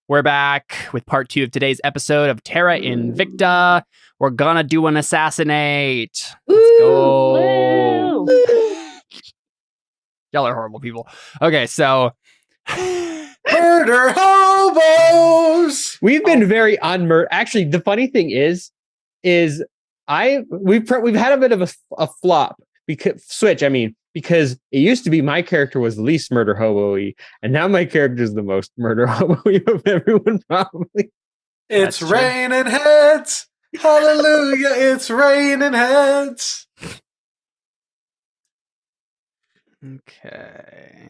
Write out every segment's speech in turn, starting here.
We're back with part 2 of today's episode of Terra Invicta. We're gonna do an assassinate. Let's go. Y'all are horrible people. Okay, so murder hobos. We've been very unmur. Actually, the funny thing is we've had a bit of a flop because it used to be my character was the least murder hobo-y, and now my character is the most murder hobo-y of everyone, probably. It's raining heads. Hallelujah, it's raining heads. Okay.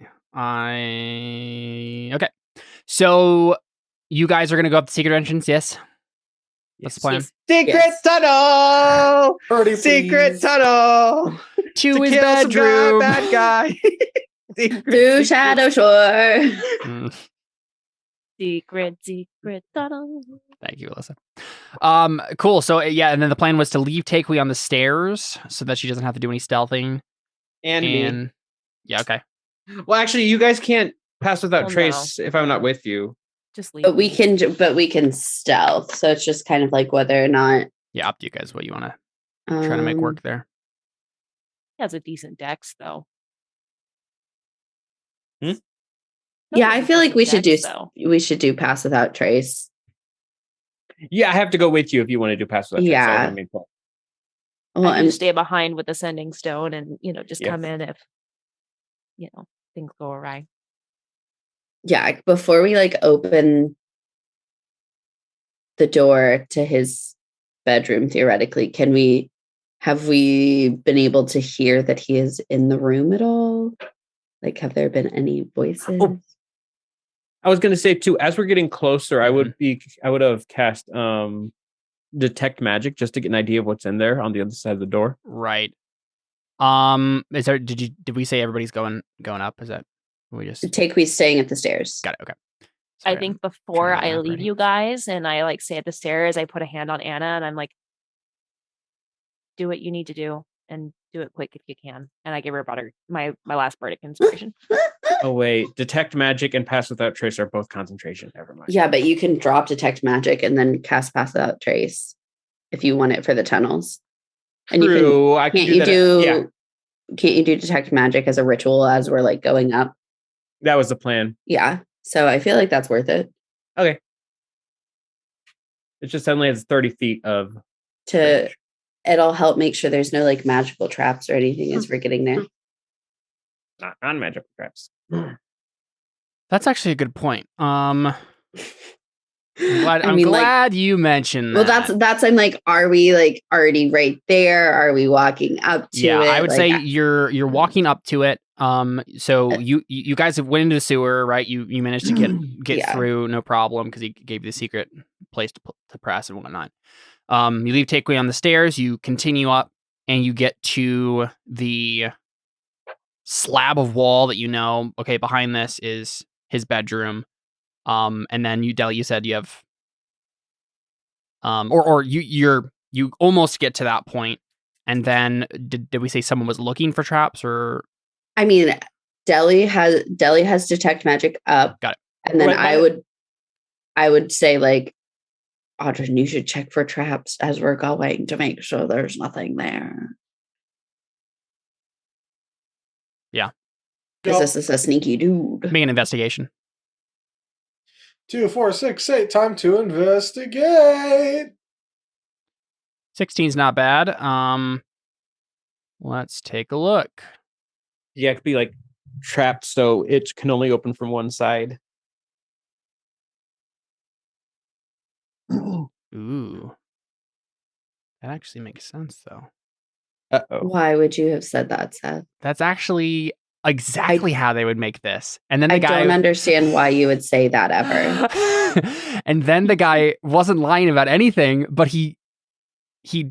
Okay. So you guys are gonna go up the secret entrance, yes? What's the plan? Secret tunnel! Birdie, Secret please. tunnel! To his kill bedroom. some bad guy. Through Shadow Shore. Secret tunnel. Thank you, Alyssa. Cool. So yeah, and then the plan was to leave Takewee on the stairs so that she doesn't have to do any stealthing. And me. Yeah, okay. Well, actually, you guys can't pass without Oh, trace if I'm not with you. Just leave. But we can stealth. So it's just kind of like whether or not. Yeah, up to you guys what you want to try to make work there. He has a decent dex, though. Yeah, I feel like we should do though. pass without trace. Yeah, I have to go with you if you want to do pass without trace. Yeah. Well, Well, I I'm can stay behind with the sending stone, and just Yeah. come in if things go awry. yeah, before we open the door to his bedroom, theoretically, have we been able to hear that he is in the room at all? Have there been any voices? Oh. I was going to say too, as we're getting closer, I would have cast detect magic just to get an idea of what's in there on the other side of the door. Right. Did we say everybody's going up? Is that we just Takewe's staying at the stairs. got it? Okay. I Sorry, think I'm before trying to get I that leave ready. you guys, and I stay at the stairs, I put a hand on Anna, and I'm like, do what you need to do, and do it quick if you can. And I give her about my last bardic inspiration. Oh wait, detect magic and pass without trace are both concentration. Never mind. Yeah, but you can drop detect magic and then cast pass without trace if you want it for the tunnels. And True, I can can't do you that. do Yeah, can't you do detect magic as a ritual as we're going up? that was the plan. Yeah. So I feel like that's worth it. Okay. It just suddenly has 30 feet of To it'll help make sure there's no magical traps or anything as we're getting there. not non-magical traps. That's actually a good point. I'm glad, I mean, glad you mentioned Well, that. that's I'm are we already right there? Are we walking up to it? Yeah, I would say you're walking up to it. So you guys have went into the sewer, right? You managed to get Yeah. through no problem because he gave you the secret place to press and whatnot. You leave Takeway on the stairs. You continue up, and you get to the slab of wall that okay, behind this is his bedroom. And then you said you have you almost get to that point, and then did we say someone was looking for traps? Or I mean, Deli has detect magic up. Got it. And then Right, I would say Audrey, you should check for traps as we're going to make sure there's nothing there. Yeah. Because this is a sneaky dude. make an investigation. 2, 4, 6, 8. Time to investigate. 16's not bad. Let's take a look. Yeah, it could be trapped, so it can only open from one side. Ooh, that actually makes sense, though. Uh-oh. Why would you have said that, Seth? That's actually exactly how they would make this. And then the I guy don't understand why you would say that ever. And then the guy wasn't lying about anything, but he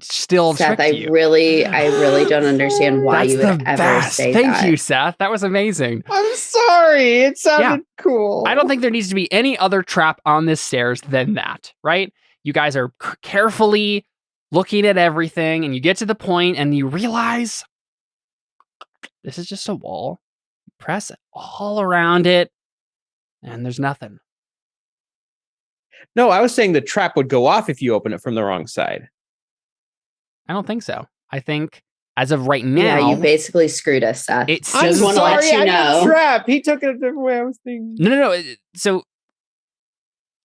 still Seth, tricked I you. really don't understand why That's you would the ever best. say Thank that. you, Seth. That was amazing. I'm sorry. It sounded cool. I don't think there needs to be any other trap on this stairs than that, right? You guys are carefully looking at everything, and you get to the point, and you realize this is just a wall. Press all around it, and there's nothing. No, I was saying the trap would go off if you open it from the wrong side. I don't think so. I think as of right now, Yeah, you basically screwed us, Seth. it's Just wanna let you know. Trap. He took it a different way. I was thinking. No. So,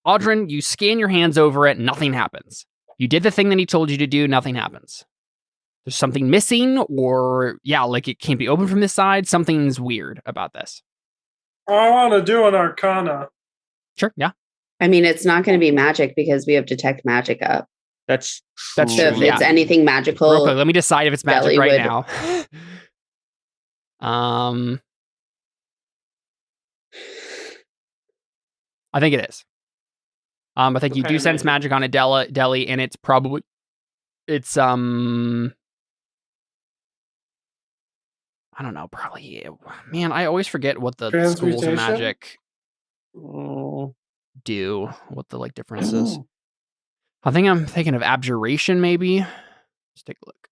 Audrin, you scan your hands over it, nothing happens. You did the thing that he told you to do, nothing happens. There's something missing, or like it can't be opened from this side. Something's weird about this. I want to do an arcana. Sure, yeah. I mean, it's not going to be magic because we have detect magic up. That's So if it's anything magical, Real quick, let me decide if it's magic Deli right would- now. I think it is. I think you What do kind of sense magic on a deli, and it's I don't know, probably. Man, I always forget what the schools of Transmutation? magic do. What the differences? I think I'm thinking of abjuration, maybe. Let's take a look.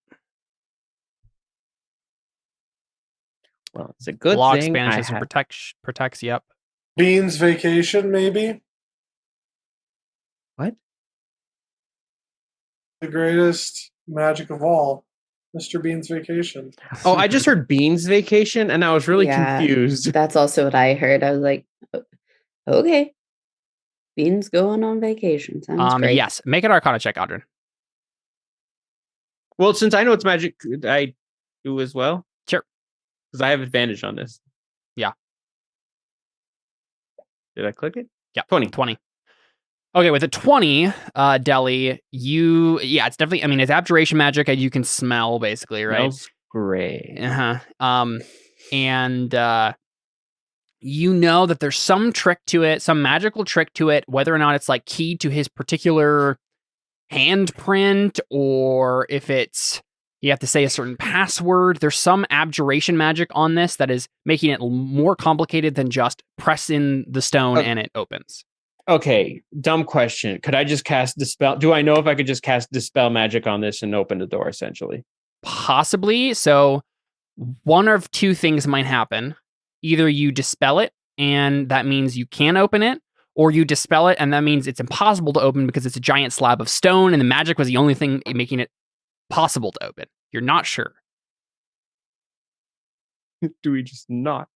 Well, it's a good Blocks, thing. banishes, and protects. Yep. Bean's vacation, maybe. What? The greatest magic of all, Mr. Bean's vacation. Oh, I just heard Bean's vacation, and I was really Yeah. confused. that's also what I heard. I was like, okay. Bean's going on vacation. Sounds great. Yes. Make an Arcana check, Audrin. Well, since I know it's magic, could I do as well? Sure. Because I have advantage on this. Yeah. Did I click it? Yeah. 20. Okay, with a 20, Deli, it's definitely, I mean, it's abjuration magic and you can smell, basically, right? Smells great. And you know that there's some trick to it, some magical trick to it, whether or not it's key to his particular handprint, or if it's, you have to say a certain password. There's some abjuration magic on this that is making it more complicated than just press in the stone and it opens. Okay, dumb question. Could I just cast Dispel? Do I know if I could just cast Dispel magic on this and open the door, essentially? Possibly. So one of two things might happen. Either you dispel it, and that means you can open it, or you dispel it, and that means it's impossible to open because it's a giant slab of stone, and the magic was the only thing making it possible to open. You're not sure. Do we just knock?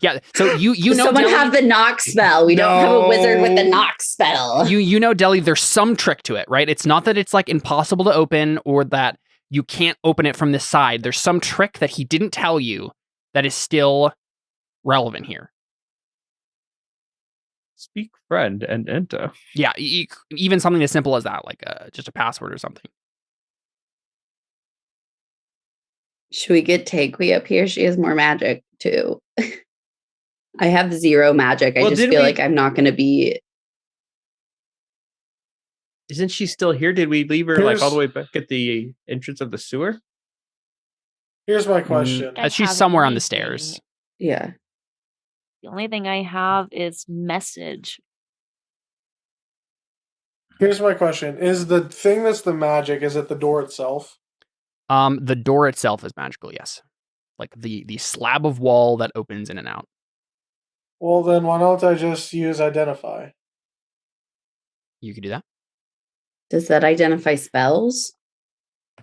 Yeah, so you know Someone Deli, have the knock spell. We don't have a wizard with the knock spell. you know Deli, there's some trick to it, right? It's not that it's impossible to open or that you can't open it from this side. There's some trick that he didn't tell you that is still relevant here. Speak friend and enter. Yeah, even something as simple as that, just a password or something. Should we get Takui up here? She has more magic too. I have 0 magic. I just feel like I'm not going to be. Isn't she still here? Did we leave her all the way back at the entrance of the sewer? Here's my question. She's somewhere on the stairs. Yeah. The only thing I have is message. Here's my question. Is the thing that's the magic, is it the door itself? The door itself is magical, yes. The slab of wall that opens in and out. Well, then why don't I just use identify? You could do that. Does that identify spells?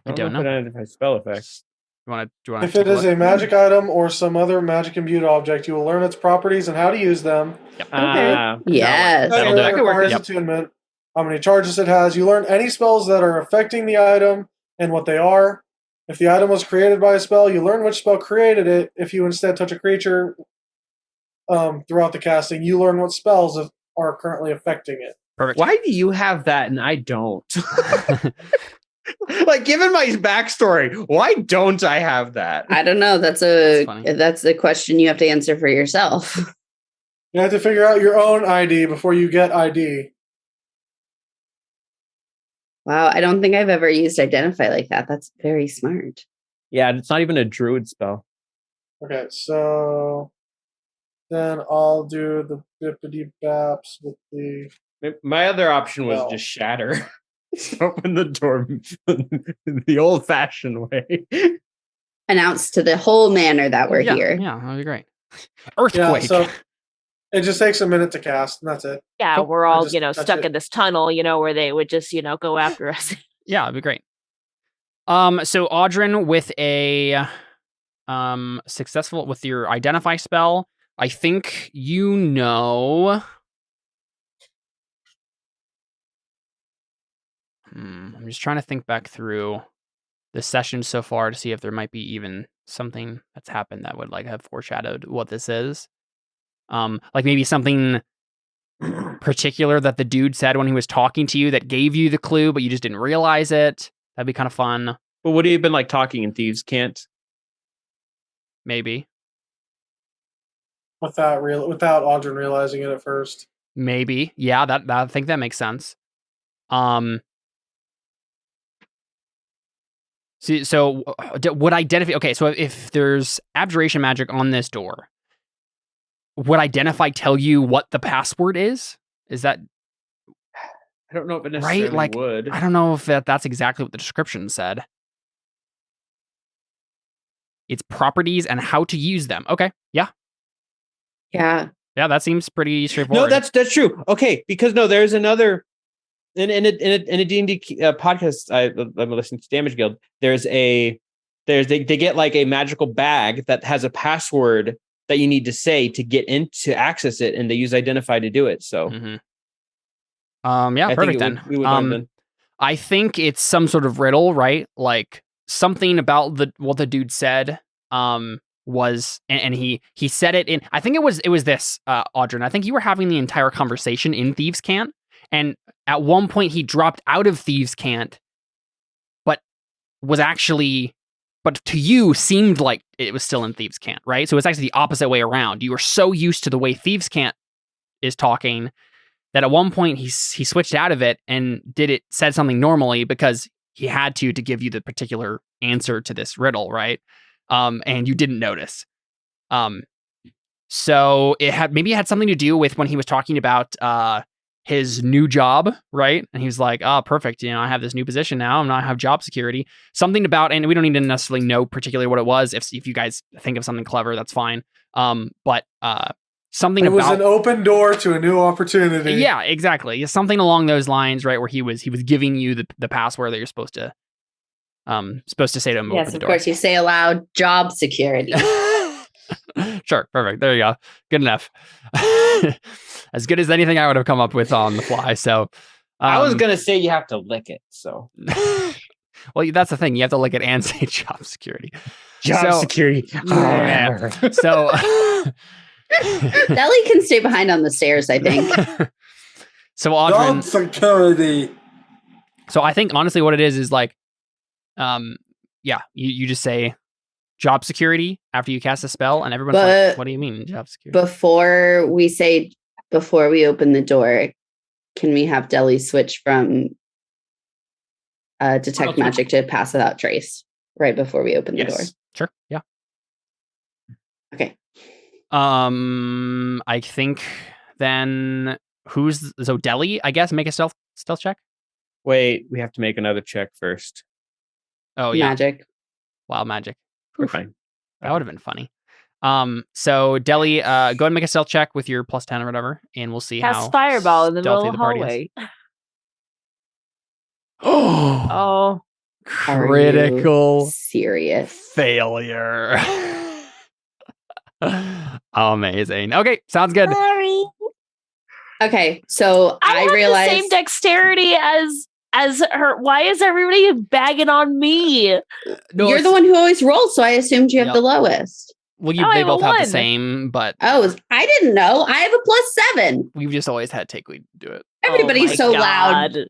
I don't know. If it identifies spell effects. Do you want If it is a magic item or some other magic imbued object, you will learn its properties and how to use them. Yep. Okay. Yes. That'll Okay, do that it. requires Yep. attunement. How many charges it has. You learn any spells that are affecting the item and what they are. If the item was created by a spell, you learn which spell created it. If you instead touch a creature throughout the casting, you learn what spells are currently affecting it. Perfect. Why do you have that and I don't? Given my backstory, why don't I have that? I don't know. That's a question you have to answer for yourself. You have to figure out your own ID before you get ID. Wow, I don't think I've ever used identify like that. That's very smart. Yeah, it's not even a druid spell. Okay, so then I'll do the bippity baps with the. My other option was just shatter. Open the door the old-fashioned way. Announce to the whole manor that we're here. Yeah, that'd be great. Earthquake. Yeah, so It just takes a minute to cast, and that's it. Yeah, Cool. we're I all, just touch stuck it. in this tunnel, where they would just, go after us. Yeah, it'd be great. So Audrin with a successful with your identify spell, I think I'm just trying to think back through the session so far to see if there might be even something that's happened that would like have foreshadowed what this is. Like maybe something particular that the dude said when he was talking to you that gave you the clue, but you just didn't realize it. That'd be kind of fun. But would he have been like talking in Thieves' Cant? Maybe. Without Audrin realizing it at first. Maybe. Yeah, that I think that makes sense. So would identify... Okay, so if there's abjuration magic on this door, would identify tell you what the password is? Is that... I don't know if it necessarily right? Like, would. I don't know if that's exactly what the description said. Its properties and how to use them. Okay, yeah. Yeah. Yeah, that seems pretty straightforward. No, that's true. Okay, because there's another in a D&D podcast I'm listening to Damage Guild. They get like a magical bag that has a password that you need to say to get to access it, and they use identify to do it. So, yeah, perfect then. We would learn then. I think it's some sort of riddle, right? Like something about what the dude said. Was and he said it in, I think it was this Audrin. I think you were having the entire conversation in Thieves' Cant, and at one point he dropped out of Thieves' Cant, but to you seemed like it was still in Thieves' Cant, right? So it's actually the opposite way around. You were so used to the way Thieves' Cant is talking that at one point he switched out of it and said something normally because he had to give you the particular answer to this riddle, right? And you didn't notice. So it had something to do with when he was talking about his new job, right? And he was like, "Oh, perfect. I have this new position now. I have job security." Something about, and we don't need to necessarily know particularly what it was. If you guys think of something clever, that's fine. But something it was about an open door to a new opportunity. Yeah, exactly. Something along those lines, right? Where he was giving you the password that you're supposed to say to him. Yes, of course. You say aloud, job security. Sure, perfect. There you go. Good enough. As good as anything I would have come up with on the fly. So I was gonna say you have to lick it. So well, that's the thing. You have to lick it and say job security. Security. Yeah. So Deli can stay behind on the stairs, I think. So Audrin, job security. So I think honestly, what it is like, you just say job security after you cast a spell, and everyone's like, "What do you mean job security?" Before we open the door, can we have Deli switch from detect magic to pass without trace right before we open the door? Sure. Yeah. Okay. I think then so Deli, I guess, make a stealth check. Wait, we have to make another check first. Oh yeah, magic. Wild magic. We're fine. That would have been funny. So Deli, go ahead and make a stealth check with your +10 or whatever, and we'll see Cast how fireball in the middle stealthy of the the party hallway. Oh, Oh, critical Serious failure. Amazing. Okay, sounds good. sorry. Okay, so I have realized the same dexterity as her. Why is everybody bagging on me? No, you're the one who always rolls, so I assumed you have the lowest. Well, Oh, I they have both a have the 1. same, but I didn't know. I have a +7. we've just always had Takeweed do it. Everybody's my so loud. God.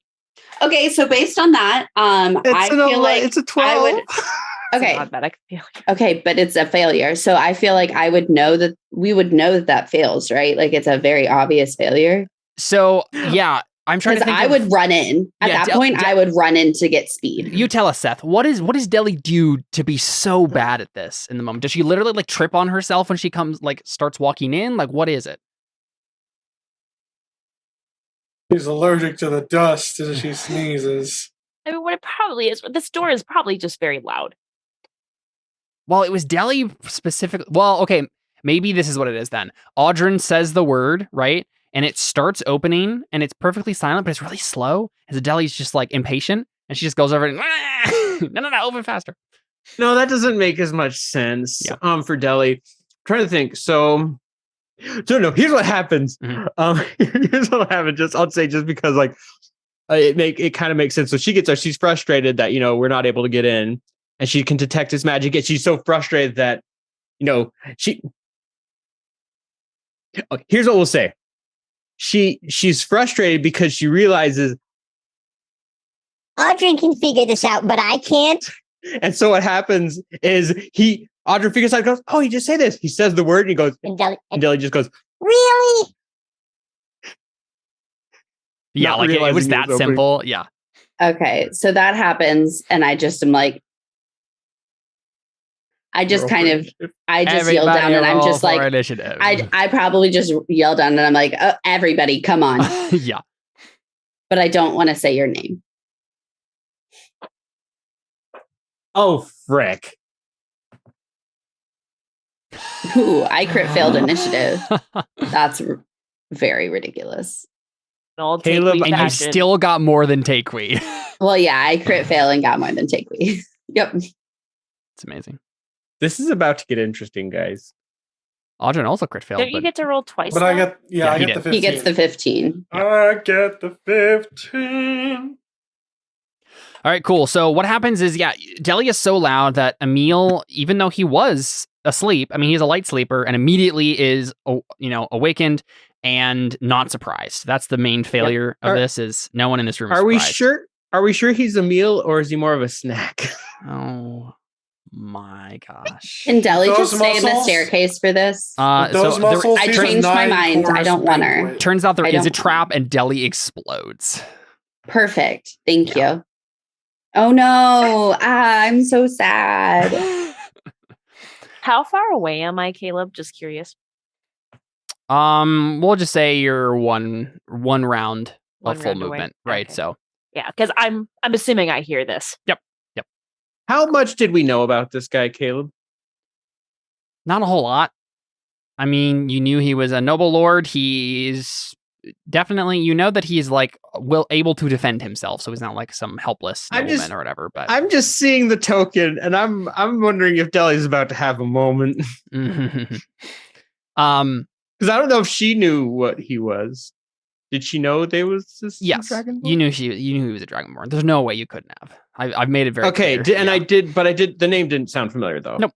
Okay, so based on that, I feel like it's a 12. I would. Okay, It's an automatic failure. okay, but it's a failure. So I feel like we would know that fails, right? Like it's a very obvious failure. So yeah, I'm trying to Because think. I would run in at Yeah, that point. I would run in to get speed. You tell us, Seth. What does Deli do to be so bad at this in the moment? Does she literally like trip on herself when she starts walking in? Like, what is it? She's allergic to the dust as she sneezes. I mean, what it probably is, this door is probably just very loud. Well, it was Deli specifically. Well, okay, maybe this is what it is then. Audryn says the word, right? And it starts opening and it's perfectly silent, but it's really slow. And Deli's just like impatient and she just goes over and no, open faster. No, that doesn't make as much sense. Yeah. For Deli. Trying to think. So no, here's what happens. Here's what happened. I'll say just because like it kind of makes sense. So she's frustrated that, we're not able to get in and she can detect his magic. And she's so frustrated that, here's what we'll say. She's frustrated because she realizes Audrey can figure this out, but I can't. And so what happens is Audrey figures out, goes, oh, he just say this. He says the word and he goes, and Deli just goes, really? Yeah, like it was that simple. Yeah. Okay, so that happens, and I just am like, I just yell down, and I'm just like, initiative. I probably just yell down, and I'm like, oh, everybody, come on. Yeah. But I don't want to say your name. Oh, frick. Ooh, I crit failed initiative. That's very ridiculous. Caleb, and you still got more than Takewee. Well, yeah, I crit fail and got more than Takewee. Yep. It's amazing. This is about to get interesting, guys. Audryn also crit failed. Don't you get to roll twice? But though? I get I get the 15. He gets the 15. I get the 15. All right, cool. So what happens is, Deli is so loud that Emil, even though he was asleep, I mean, he's a light sleeper, and immediately is, awakened and not surprised. That's the main failure of this, is no one in this room is surprised. Are we sure he's a meal or is he more of a snack? Oh my gosh. Can Deli Those just stay in the muscles? staircase for this? Those muscles. I he's changed my 9 mind. I cores don't want her. banquet. Turns out there I is a don't- trap and Deli explodes. Perfect. Thank you. Oh no. I'm so sad. How far away am I, Caleb? Just curious. We'll just say you're one round One of full round away. movement, right? Okay. So Yeah, because I'm assuming I hear this. How much did we know about this guy, Caleb? not a whole lot. I mean, you knew he was a noble lord. He's definitely, that he's like able to defend himself, so he's not like some helpless nobleman or whatever. But I'm just seeing the token, and I'm wondering if Deli's about to have a moment. Because I don't know if she knew what he was. Did she know they was this yes, dragonborn? you knew he was a dragonborn. There's no way you couldn't have. I've made it very okay. clear. I did. The name didn't sound familiar though. Nope.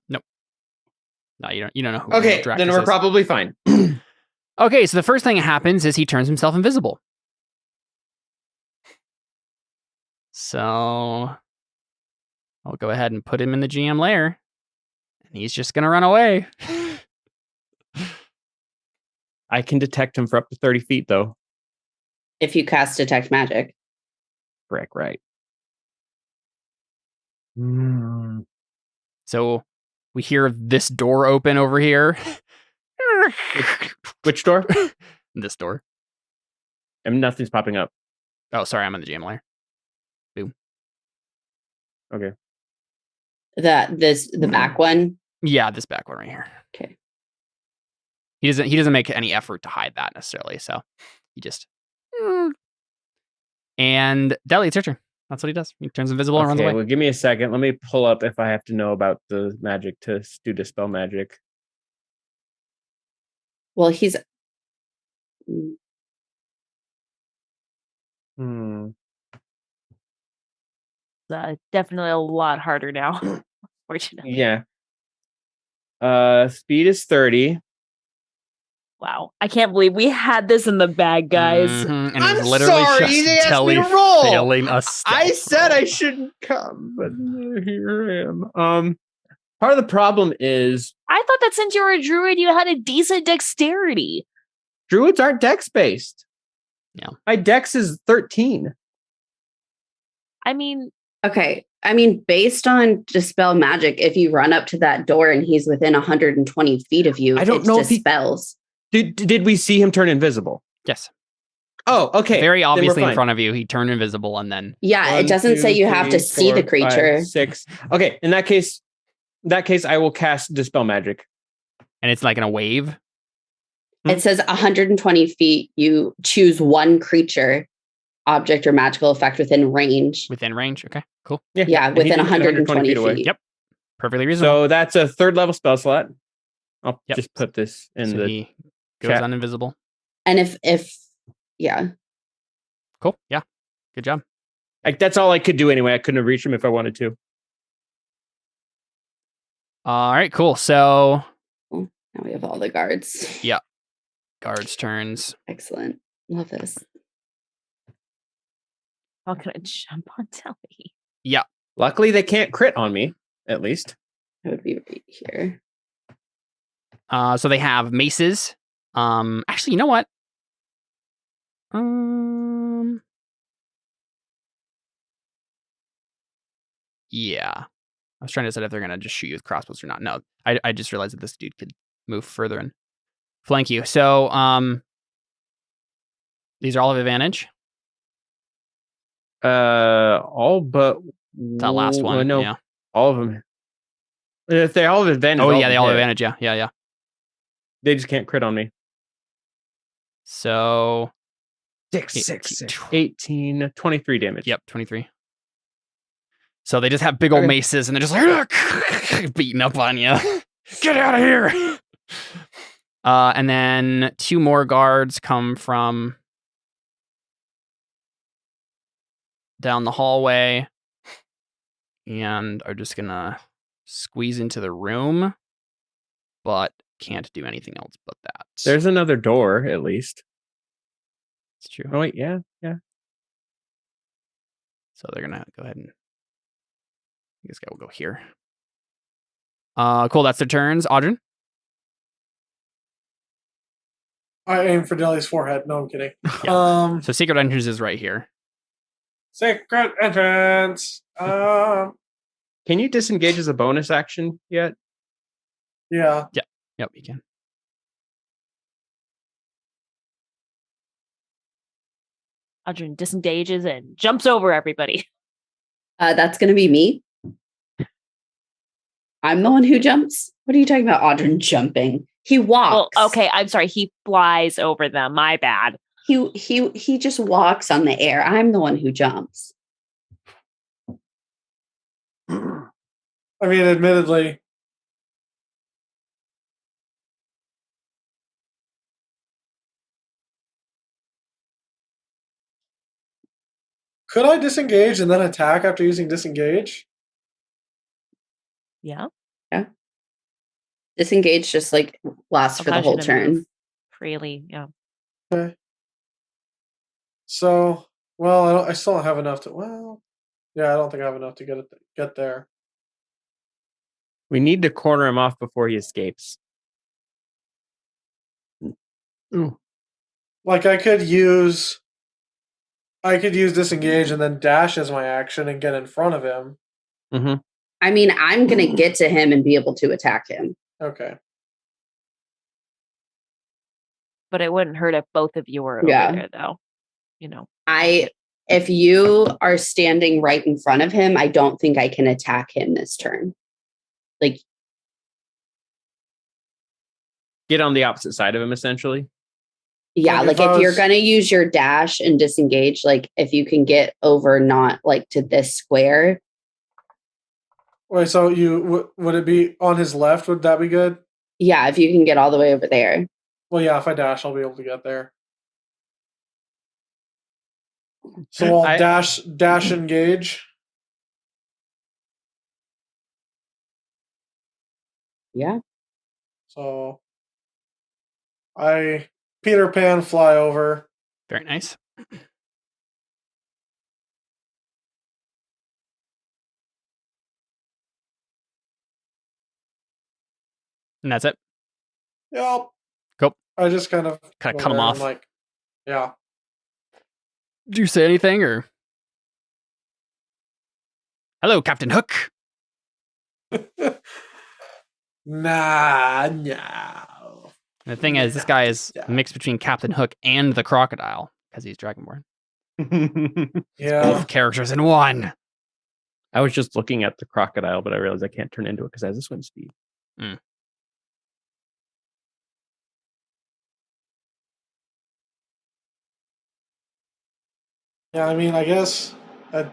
No, you don't know who. Okay, Dracus then we're is. probably fine. Okay, so the first thing that happens is he turns himself invisible. So I'll go ahead and put him in the GM lair, and he's just gonna run away. I can detect him for up to 30 feet though. If you cast detect magic. Correct, right. So we hear this door open over here. Which door? This door. And nothing's popping up. Oh, sorry, I'm in the GM lair. Boom. Okay. The back one. Yeah, this back one right here. Okay. He doesn't make any effort to hide that necessarily, so he just. And Deli, it's your turn. That's what he does. He turns invisible and runs away. Well, give me a second. Let me pull up if I have to know about the magic to do dispel magic. Well, he's. Definitely a lot harder now. Fortunately. Yeah. Speed is 30. Wow. I can't believe we had this in the bag, guys. Mhm, and I'm it's literally sorry, just they asked me Deli to roll. failing us. I said I shouldn't come, but here I am. Part of the problem is I thought that since you were a druid, you had a decent dexterity. druids aren't dex based. Yeah. My dex is 13. I mean, Okay. I mean, based on dispel magic, if you run up to that door and he's within 120 feet of you, I don't it know if he- dispels. Did we see him turn invisible? Yes. Oh, okay. Very Then we're obviously in fine. front of you. He turned invisible and then. Yeah, 1, it doesn't say 2, you have to 3, see the 4, creature. 5, 6. Okay, in that case, I will cast dispel magic. and it's like in a wave. It says 120 feet. You choose one creature, object, or magical effect within range. Within range. Okay, cool. Yeah, and he's within in 120 feet. away. Yep. Perfectly reasonable. So that's a 3rd level spell slot. I'll Yep. just put this in So the he goes chat. uninvisible. And if yeah, Cool. Yeah. Good job. Like, that's all I could do anyway. I couldn't have reached him if I wanted to. All right, cool. So now we have all the guards. guards' turns. Excellent. Love this. I'm gonna jump on Telly. Luckily, they can't crit on me, at least. I would be right here. So they have maces. Actually, you know what? Yeah. I was trying to decide if they're gonna just shoot you with crossbows or not. No, I just realized that this dude could move further and flank you. So these are all of advantage. All but That last one. No, Yeah. all of them. If they all have advantage. Oh yeah, they all have hit. advantage. Yeah. They just can't crit on me. So 6, 18, 23 damage. yep, 23. So they just have big old Okay. maces and they're just like beating up on you. Get out of here. And then 2 more guards come from down the hallway and are just gonna squeeze into the room, but can't do anything else but that. There's another door, at least. It's true. Oh, wait, yeah. So they're gonna go ahead and this guy will go here. Cool, that's their turns. Audrey? I aim for Deli's forehead. No, I'm kidding. Yeah. So secret entrance is right here. Secret entrance. Can you disengage as a bonus action yet? Yeah. Yep, you can. Audrey disengages and jumps over everybody. That's going to be me. I'm the one who jumps. What are you talking about, Audrey jumping? He walks. Well, okay, I'm sorry. He flies over them. My bad. He just walks on the air. I'm the one who jumps. I mean, admittedly, could I disengage and then attack after using disengage? Yeah. Disengage just like lasts for the Allows whole you to turn. move freely. Yeah. Okay. So, well, I still don't have enough to. Well, yeah, I don't think I have enough to get there. We need to corner him off before he escapes. Ooh. Like I could use disengage and then dash as my action and get in front of him. Mm-hmm. I mean, I'm going to get to him and be able to attack him. Okay. But it wouldn't hurt if both of you were over there, though. You know. If you are standing right in front of him, I don't think I can attack him this turn. Like, Get on the opposite side of him, essentially. yeah, Like, like if if you're I was- going to use your dash and disengage, like if you can get over not like to this square. Wait, so would it be on his left? Would that be good? Yeah, if you can get all the way over there. Well, yeah, if I dash, I'll be able to get there. So I'll dash engage. Yeah. So I Peter Pan fly over. Very nice. And that's it. Yep. Cool. I just kind of Cut go him there off. and, like, yeah. Did you say anything or? Hello, Captain Hook. Nah, no. And the thing is, this guy is a mix between Captain Hook and the crocodile because he's Dragonborn. Yeah. Both characters in one. I was just looking at the crocodile, but I realized I can't turn into it because it has a swim speed. Yeah, I mean, I guess I've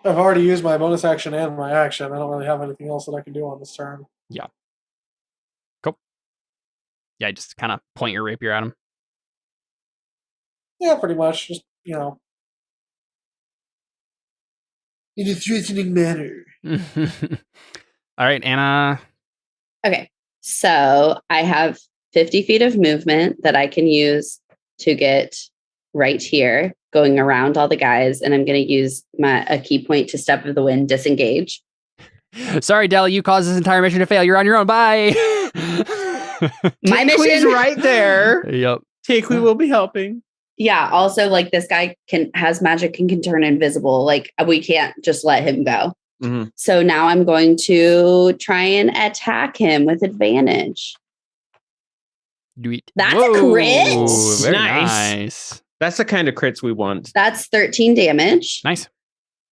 already used my bonus action and my action. I don't really have anything else that I can do on this turn. Yeah, just kind of point your rapier at him. Yeah, pretty much. Just, in a threatening manner. All right, Anna. Okay. So I have 50 feet of movement that I can use to get right here, going around all the guys. And I'm going to use a key point to step of the wind, disengage. Sorry, Della, you caused this entire mission to fail. You're on your own. Bye. My Takewee's mission right there. Yep. Takewee will be helping. Yeah. Also, like this guy has magic and can turn invisible. Like we can't just let him go. Mm-hmm. So now I'm going to try and attack him with advantage. That's a crit. Very Nice. nice. That's the kind of crits we want. That's 13 damage. Nice.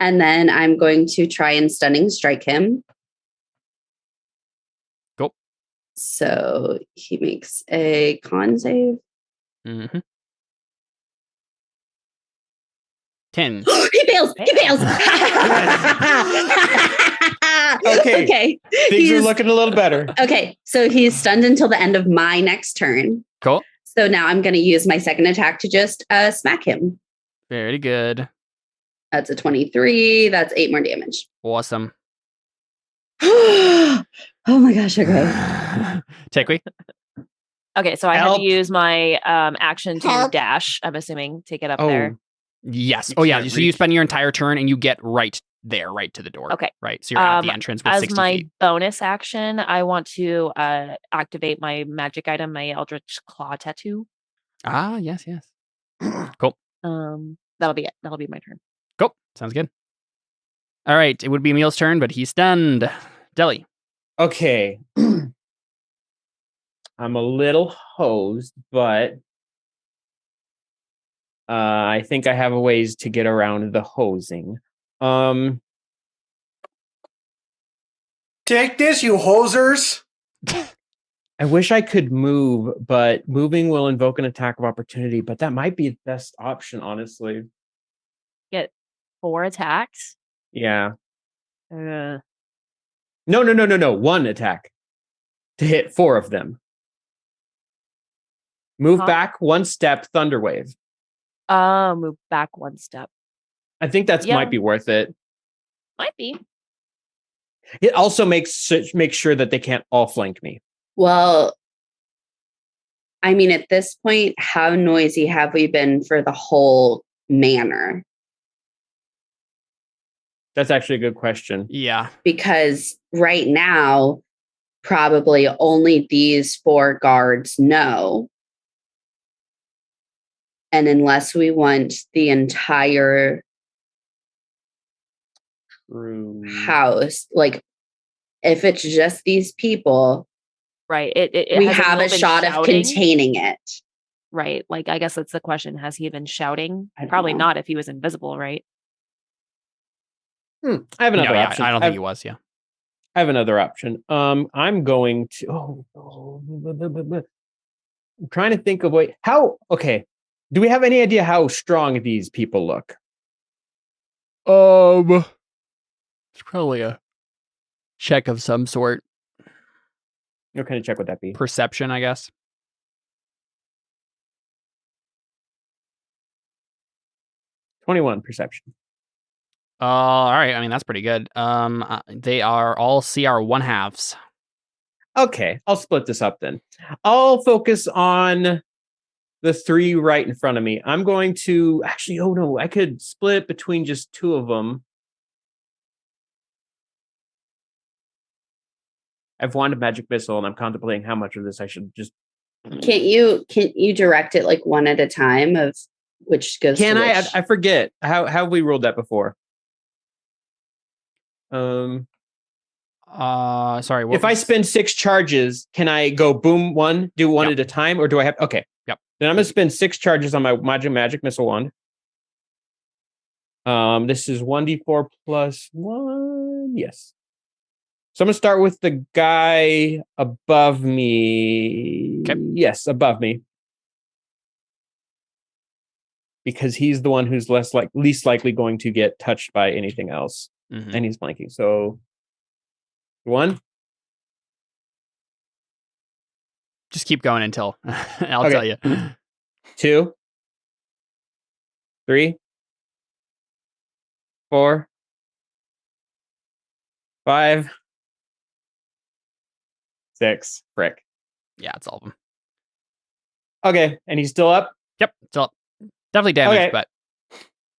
And then I'm going to try and stunning strike him. Go. So he makes a con save. Mm-hmm. 10. He fails. He fails. Okay. Okay. Things are looking a little better. Okay. So he's stunned until the end of my next turn. Cool. So now I'm going to use my second attack to just smack him. Very good. That's a 23. That's 8 more damage. Awesome. Oh my gosh. Okay. Takewee. Okay, so I had Help. to use my action to Help. dash, I'm assuming, to get up Oh. there. Yes. You Oh, yeah. can't So you reach. spend your entire turn and you get right there, right to the door. Okay. Right. So you're at the entrance with As 60 my feet. bonus action, I want to activate my magic item, my Eldritch Claw Tattoo. Ah, yes, yes. Cool. That'll be it. That'll be my turn. Cool. Sounds good. All right. It would be Emil's turn, but he's stunned. Deli. Okay. I'm a little hosed, but I think I have a ways to get around the hosing. Take this, you hosers! I wish I could move, but moving will invoke an attack of opportunity, but that might be the best option, honestly. Get 4 attacks. Yeah. Uh, No. One attack to hit 4 of them. Move Huh? back 1 step, Thunderwave. move back 1 step. I think that Yeah. might be worth it. Might be. It also makes sure that they can't all flank me. Well, I mean, at this point, how noisy have we been for the whole manor? That's actually a good question. Yeah. Because right now, probably only these 4 guards know. And unless we want the entire True. house, like if it's just these people, Right. It we has have Emil a been shot of shouting? containing it. Right. Like, I guess that's the question. Has he been shouting? I don't Probably know. not if he was invisible, right? I have another No, yeah, option. I don't think he was. Yeah. I have another option. I'm going to. I'm trying to think of Okay. Do we have any idea how strong these people look? It's probably a check of some sort. What kind of check would that be? Perception, I guess. '21 perception. All right. I mean, that's pretty good. They are all CR 1/2s. Okay, I'll split this up then. I'll focus on the 3 right in front of me. I'm going to actually. Oh no, I could split between just 2 of them. I've wanted magic missile, and I'm contemplating how much of this I should just. Can't you direct it like one at a time of which goes Can to I? which? I forget. How have we ruled that before? Sorry. What If I was- spend 6 charges, can I go boom 1, do 1 Yep. at a time, or do I have? Okay. Yep. Then I'm gonna spend 6 charges on my magic missile wand. This is 1d4 plus 1. Yes. So I'm gonna start with the guy above me. Okay. Yes, above me. because he's the one who's least likely going to get touched by anything else, and he's blanking. So 1. Just keep going until I'll tell you. 2, 3, 4, 5, 6. Frick. Yeah, it's all of them. Okay, and he's still up. Yep, it's all definitely damaged, Okay. but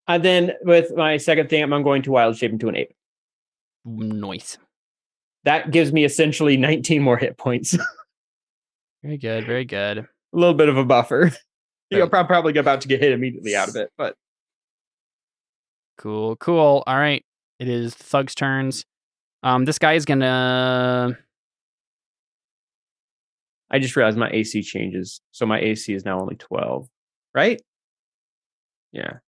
And then with my second thing, I'm going to wild shape into an ape. nice. That gives me essentially 19 more hit points. Very good, very good. A little bit of a buffer. You're probably about to get hit immediately out of it, but Cool. All right. It is Thug's turns. This guy is gonna. I just realized my AC changes. So my AC is now only 12, right? Yeah.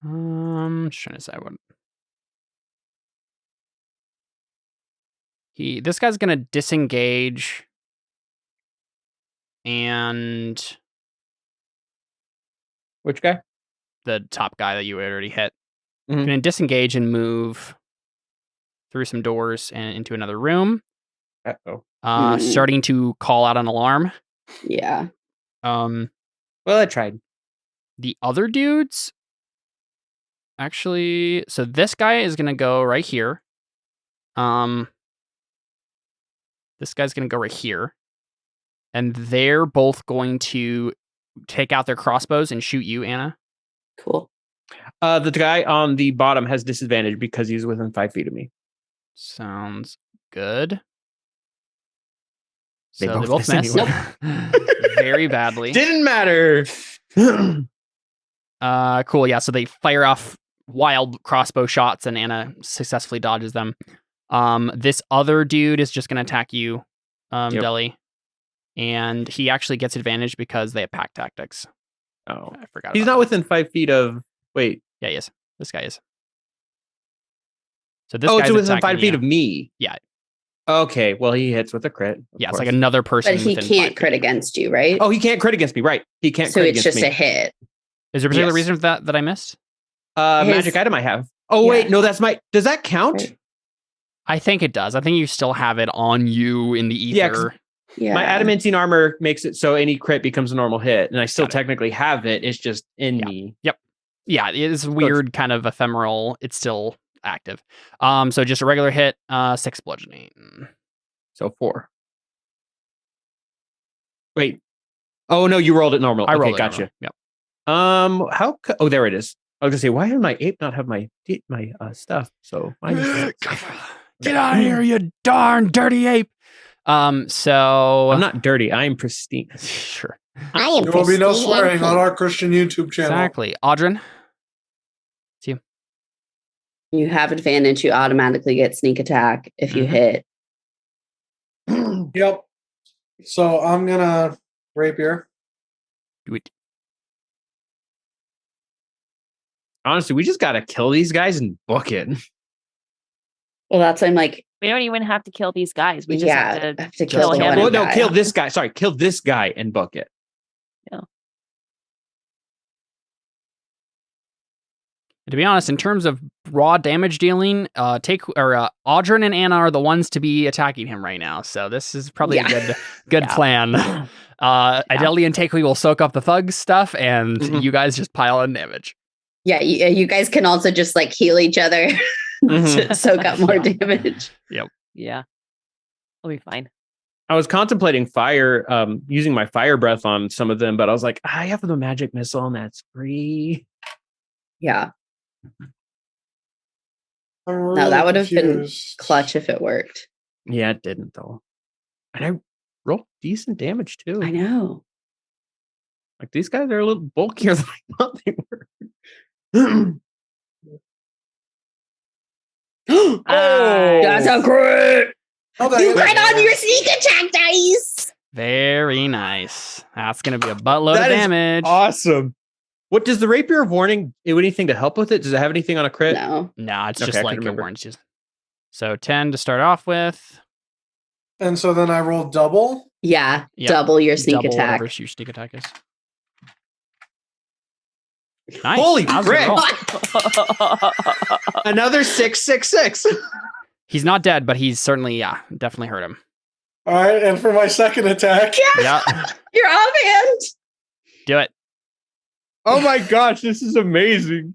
Just trying to decide what. This guy's gonna disengage. And Which guy? the top guy that you already hit. Mhm. Gonna disengage and move through some doors and into another room. Uh-oh. Starting to call out an alarm. Yeah. Well, I tried. The other dudes, actually, so this guy is gonna go right here. This guy's gonna go right here, and they're both going to take out their crossbows and shoot you, Anna. Cool. The guy on the bottom has disadvantage because he's within 5 feet of me. Sounds good. They So both miss miss very badly. Didn't matter. Cool. Yeah. So they fire off wild crossbow shots, and Anna successfully dodges them. This other dude is just going to attack you, Yep. Deli, and he actually gets advantage because they have pack tactics. Oh, I forgot. he's about not that. within 5 feet of. Wait. Yeah, he is. This guy is. So this Oh, guy's it's within attacking 5 feet you. of me. Yeah. Okay. Well, he hits with a crit. of Yeah, it's course. like another person. But he within can't 5 crit feet. against you, right? Oh, he can't crit against me. Right. He can't so crit it's against just me. a hit. Is there a particular Yes. reason for that I missed? His- Magic item I have. Oh, Yeah. wait. No, that's my. Does that count? Right. I think it does. I think you still have it on you in the Yeah, 'cause ether. Yeah. My adamantine armor makes it so any crit becomes a normal hit, and I still Got it. technically have it. It's just in Yeah. me. Yeah, it is weird, kind of ephemeral. It's still active. So just a regular hit, 6 bludgeoning. So 4. Wait. Oh no, you rolled it normal. I okay, rolled it gotcha. normal. Yep. How? Oh, there it is. I was gonna say, why did my ape not have my stuff? So mine is Get out of here, you darn dirty ape. So I'm not dirty. I'm pristine. sure. I am There will be no pristine and swearing on pink. our Christian YouTube channel. Exactly. Audrin. You have advantage. You automatically get sneak attack if you Mhm. hit. Yep. So I'm gonna rapier. Do it. Honestly, we just gotta kill these guys and book it. Well, that's I'm like, We don't even have to kill these guys. We just yeah, have to I have to kill kill the him. one Well, no, guy. kill this guy. Sorry, kill this guy and book it. To be honest, in terms of raw damage dealing, Audrin and Anna are the ones to be attacking him right now. So this is probably Yeah. a good Yeah. plan. Ideli and Takui will soak up the thug stuff, and Mhm. you guys just pile on damage. Yeah, you guys can also just like heal each other to soak up more damage. Yeah. We'll be fine. I was contemplating fire, using my fire breath on some of them, but I was like, I have the magic missile and that's free. Yeah, I'm really no, that would have been confused. clutch if it worked. Yeah, it didn't though. And I rolled decent damage too. I know. Like these guys are a little bulkier than I thought they were. Oh, that's a crit! Oh, You that- crit on your sneak attack dice! Very nice. That's going to be a buttload That of is damage. Awesome. What does the Rapier of Warning do? Anything to help with it? Does it have anything on a crit? No. No, it's Okay, I just can like it remember. warns you. So 10 to start off with. And so then I roll double. Yeah, Yep. double your sneak Double attack. whatever your sneak attack is. Nice. Holy How's it frick. roll? Another 666. He's not dead, but he's certainly, definitely hurt him. All right, and for my second attack, Yeah, You're offhand. do it. Oh my gosh, this is amazing.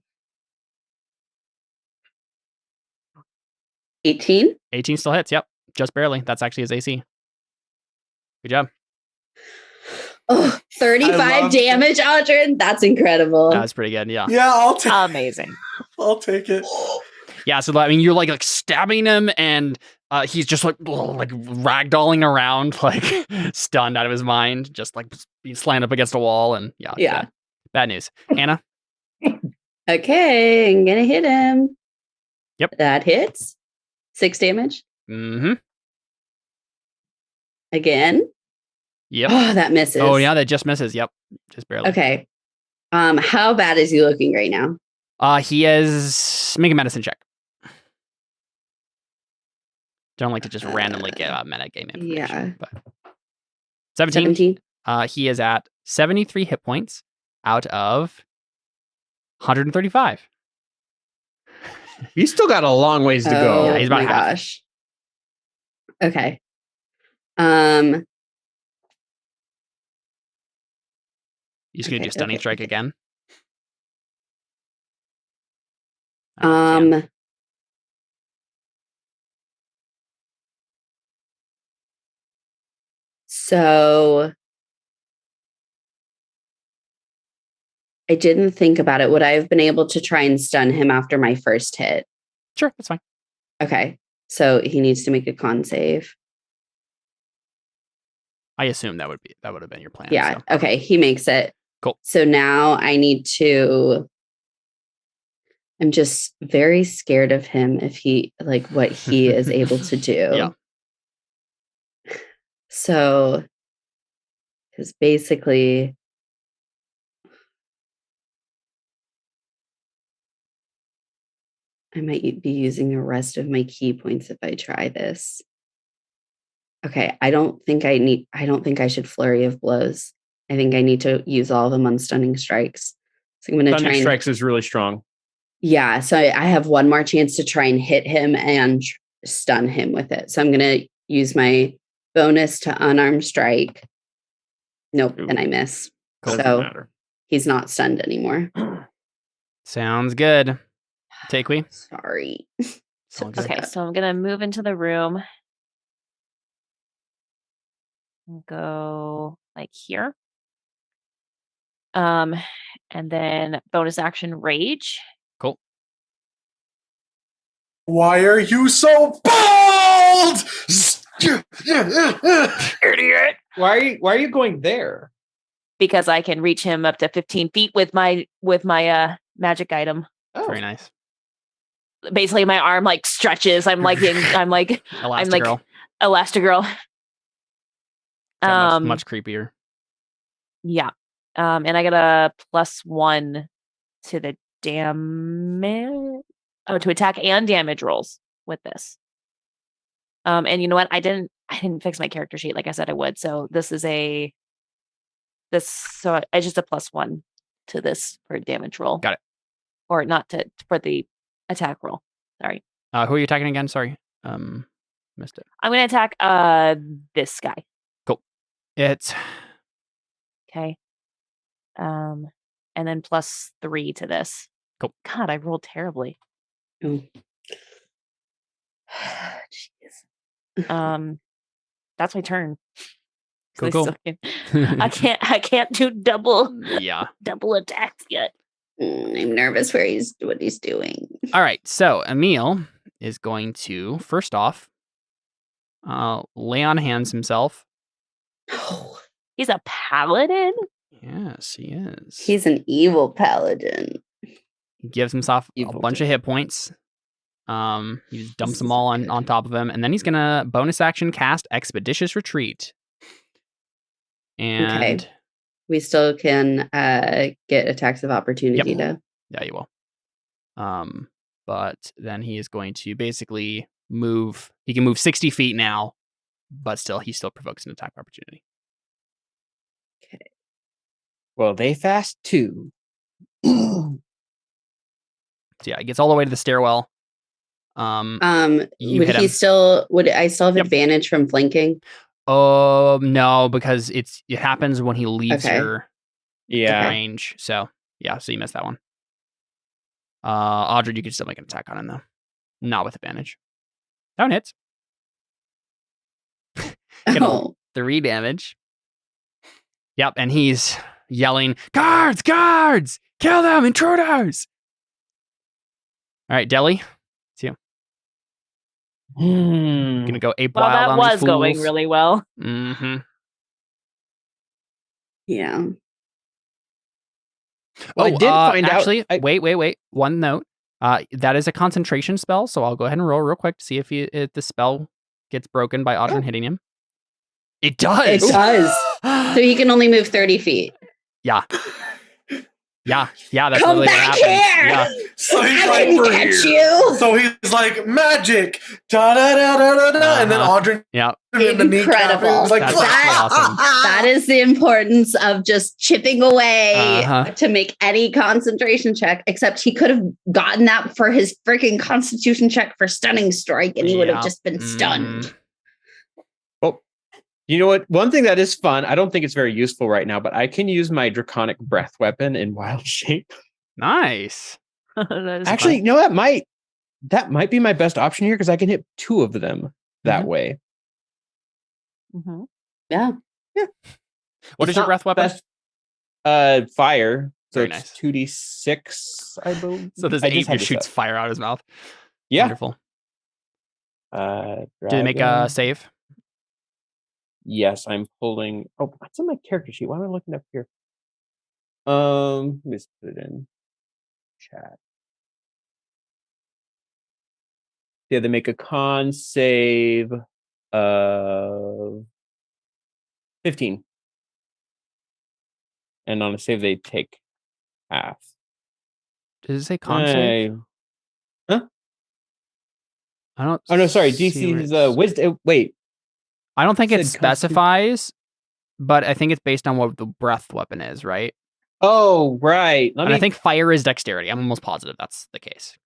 18. 18 still hits. Yep, just barely. That's actually his AC. Good job. Oh, 35 damage, Audrin. That's incredible. That was pretty good. Yeah. yeah, Amazing. I'll take it. Yeah. So I mean, you're like stabbing him, and he's just like ragdolling around, like stunned out of his mind, just like being slammed up against a wall. And Yeah. bad news. Anna. Okay, I'm gonna hit him. Yep. That hits. 6 damage. Mm-hmm. Again. Yep. Oh, that misses. Oh yeah, that just misses. Yep, just barely. Okay. How bad is he looking right now? He is make a medicine check. Don't like to just randomly get metagame information. Yeah. But 17. 17. He is at 73 hit points out of 135. He's still got a long ways to go. Yeah, he's about my half. gosh. Okay. You just gonna do Okay, stunning okay, strike okay. again? Oh, damn. So I didn't think about it. Would I have been able to try and stun him after my first hit? Sure, that's fine. Okay. So he needs to make a con save. I assume that would have been your plan. Yeah. so. Okay. He makes it. Cool. So now I need to. I'm just very scared of him if he, like, what he is able to do. Yeah. So, because basically, I might be using the rest of my key points if I try this. Okay, I don't think I should flurry of blows. I think I need to use all of them on stunning strikes. So I'm going to try Stunning and strikes is really strong. yeah. So I have one more chance to try and hit him and stun him with it. So I'm going to use my bonus to unarmed strike. Nope, Ooh. and I miss. Doesn't So matter. he's not stunned anymore. Sounds good. Takewee. Sorry. All good. Okay, so I'm gonna move into the room. And go like here. And then bonus action rage. Cool. Why are you so bold? Idiot. Why are you going there? Because I can reach him up to 15 feet with my magic item. Oh, Very nice. Basically, my arm like stretches. I'm like Elastigirl. Elastigirl. Much creepier. Yeah. And I get a +1 to the damage. Oh, to attack and damage rolls with this. And you know what? I didn't fix my character sheet like I said I would. So this is it's just a +1 to this for damage roll. Got it. Or not for the attack roll. Sorry. Who are you attacking again? Sorry. Missed it. I'm gonna attack this guy. It's Okay. And then +3 to this. Cool. God, I rolled terribly. Oh. Jeez. That's my turn. Cool, So cool. I can't do double yeah. attacks yet. I'm nervous what he's doing. All right. So Emil is going to first off lay on hands himself. Oh, He's a paladin? Yes, he is. he's an evil paladin. He gives himself a Evil bunch of hit points. He just dumps them all on top of him, and then he's gonna bonus action cast Expeditious Retreat. And We still can get attacks of opportunity Yep. though. yeah, you will. But then he is going to basically move. He can move 60 feet now but he still provokes an attack opportunity. Well, they fast too. So yeah, it gets all the way to the stairwell. You Would hit he him. still? Would I still have Yep. advantage from flanking? No, because it happens when he leaves Okay. your Yeah. range. So yeah, so you missed that one. Audrey, you could still make an attack on him though, not with advantage. That one hits. Get a 3 damage. Yep, and he's yelling, "Guards! Guards! Kill them! Intruders!" All right, Deli, it's you. Gonna go ape Well, wild that on was these going fools. really well. Mm-hmm. Yeah. Well, I did find actually, out. wait. One note. That is a concentration spell, so I'll go ahead and roll real quick to see if the spell gets broken by Audrey hitting him. It does. It does. So he can only move 30 feet. Yeah. That's Come really back what happens. here! Yeah. So he's I like, can catch you! so he's like, magic, da da da da da da, and then Audrey Yeah. in the kneecap, Incredible. and he's like, That's "Blah." awesome. That is the importance of just chipping away to make any concentration check, except he could have gotten that for his freaking constitution check for stunning strike, and he would have just been stunned. Well, you know what? One thing that is fun, I don't think it's very useful right now, but I can use my draconic breath weapon in wild shape. Nice. Actually, you know, that might be my best option here because I can hit 2 of them that way. Mm-hmm. Yeah. What is your breath weapon? Fire. So Very it's nice. 2d6, I believe. So this I ape just had just this shoots up. fire out of his mouth. Yeah. Wonderful. Did it make a Dragon. save? Yes, I'm pulling. Oh, what's in my character sheet? Why am I looking up here? Let me just put it in chat. Yeah, they make a con save of 15. And on a save, they take half. Does it say con save? Huh? I don't. Oh, no, sorry. see DC where is it's- wisdom. Wait. I don't think it said consti- specifies, but I think it's based on what the breath weapon is, right? Oh, right. And I think fire is dexterity. I'm almost positive that's the case.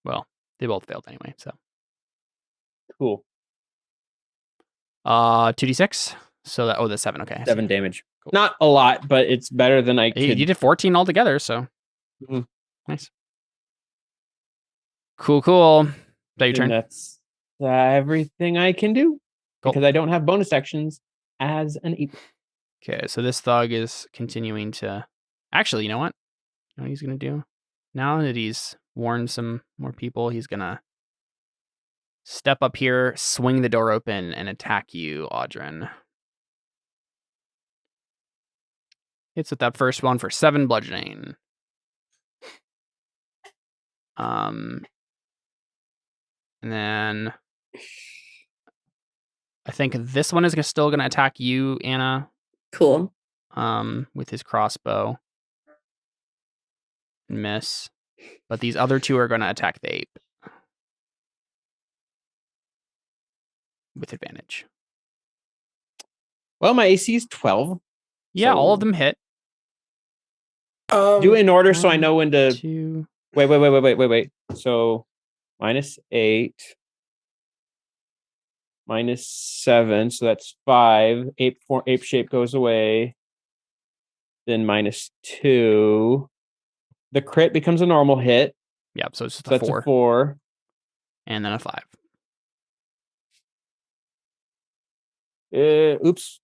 Well, they both failed anyway, so. Cool. 2d6. So that's 7. Okay. I see. 7 damage. Cool. Not a lot, but it's better than I You could. did 14 altogether, so. Mhm. Nice. Cool. Is that your And turn? that's everything I can do Cool. because I don't have bonus actions as an ape. Okay, so this thug is continuing to. Actually, you know what? You know what he's gonna do? Now that he's warned some more people, he's gonna step up here, swing the door open, and attack you, Audrin. Hits with that first one for 7 bludgeoning. And then I think this one is still gonna attack you, Anna. Cool. With his crossbow. Miss. But these other 2 are gonna attack the ape. With advantage. Well, my AC is 12. Yeah, So- all of them hit. Do it in order so I know when to. 2. Wait. So -8, -7, so that's 5. Ape shape goes away. Then -2. The crit becomes a normal hit. Yep, so it's just So a that's 4. a 4. And then a 5. Oops.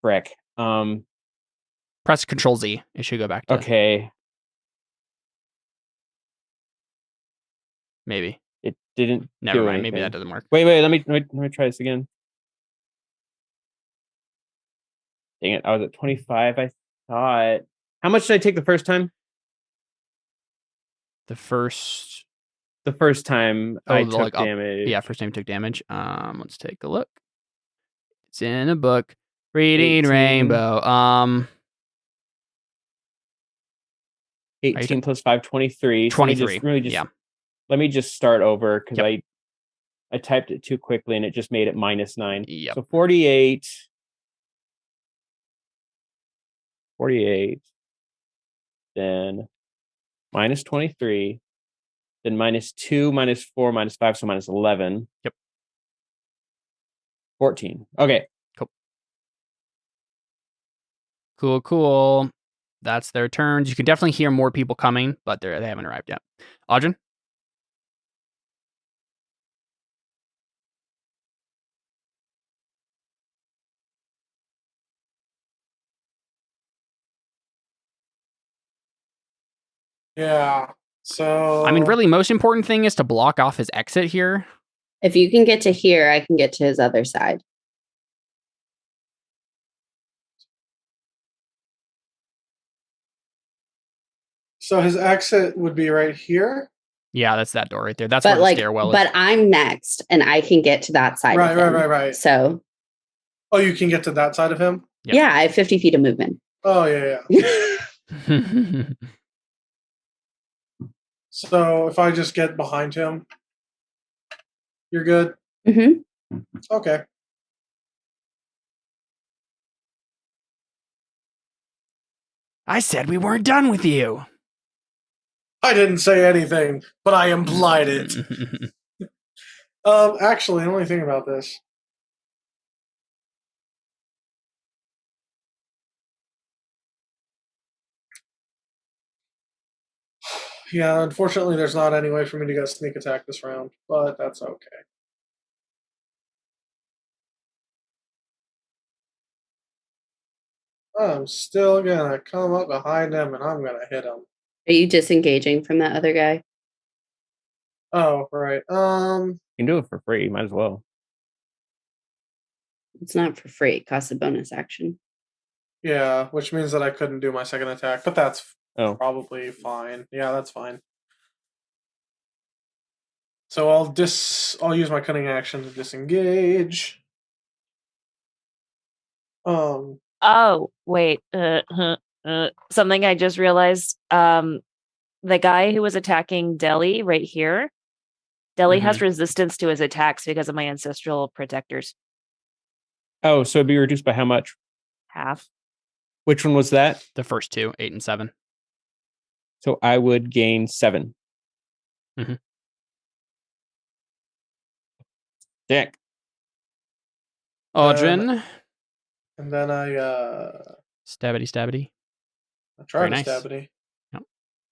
Frick. Press Control Z. It should go back to Okay. maybe. It didn't. Never do mind. Maybe that anything. doesn't work. Wait. Let me try this again. Dang it! I was at 25. I thought. How much did I take the first time? The first. The first time I took damage. Yeah, first time you took damage. Let's take a look. It's in a book. Reading 18. Rainbow. 18 plus 5, 23. 23. Let me just start over because Yep. I I typed it too quickly and it just made it -9. Yep. So 48. 48. Then -23. Then -2, -4, -5, so -11. Yep. 14. Okay. Cool. That's their turns. You can definitely hear more people coming, but they haven't arrived yet. Audrey? Yeah. So I mean, really, most important thing is to block off his exit here. If you can get to here, I can get to his other side. So his exit would be right here. Yeah, that's that door right there. That's But where the like, stairwell is. but I'm next, and I can get to that side. Right, of him. right. So Oh, you can get to that side of him? Yep. yeah, I have 50 feet of movement. Oh, yeah. So if I just get behind him, you're good? Mhm. Okay. I said we weren't done with you. I didn't say anything, but I implied it. Actually, let me think about this. Yeah, unfortunately, there's not any way for me to go sneak attack this round, but that's okay. I'm still gonna come up behind him and I'm gonna hit him. Are you disengaging from that other guy? Oh, right. You can do it for free. Might as well. It's not for free. It costs a bonus action. Yeah, which means that I couldn't do my second attack, but that's Oh. probably fine. Yeah, that's fine. So I'll use my cunning action to disengage. Oh, wait. Something I just realized. The guy who was attacking Delhi right here, Delhi has resistance to his attacks because of my ancestral protectors. Oh, so it'd be reduced by how much? Half. Which one was that? The first two, 8 and 7. So I would gain 7. Dick. Audrin. And then I Stabbity. try Very to nice. stab it. Yep.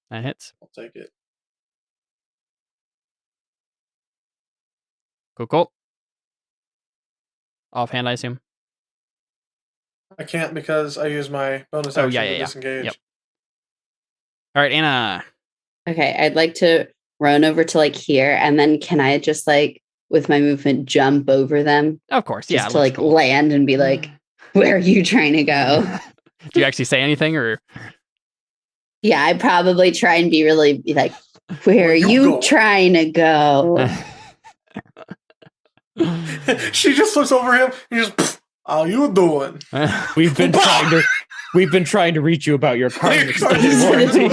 That hits. I'll take it. Cool. Offhand, I assume. I can't because I use my bonus action to disengage. Yep. All right, Anna. Okay, I'd like to run over to like here, and then can I just like with my movement jump over them? Of course, Just yeah. to like land and be like, where are you trying to go? Do you actually say anything or? Yeah, I probably try and be really like, where are you trying to go? She just looks over him and just, how you doing? We've been trying to reach you about your car extended warranty.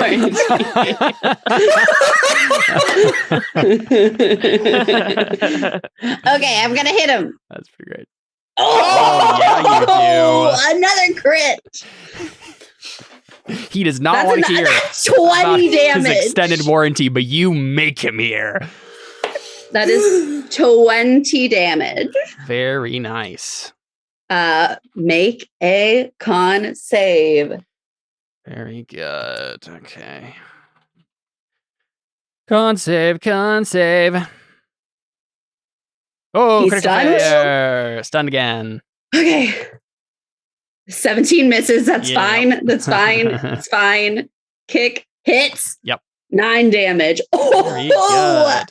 Okay, I'm gonna hit him. That's pretty great. Oh, yeah, you do. Another crit. He does not want to hear 20 damage. his extended warranty, but you make him hear. That is 20 damage. Very nice. Make a con save. Very good. Okay. Con save. Oh, He's critical stunned? failure. Stunned again. Okay. 17 misses. That's fine. That's fine. It's fine. Kick hits. Yep. 9 damage. Very good.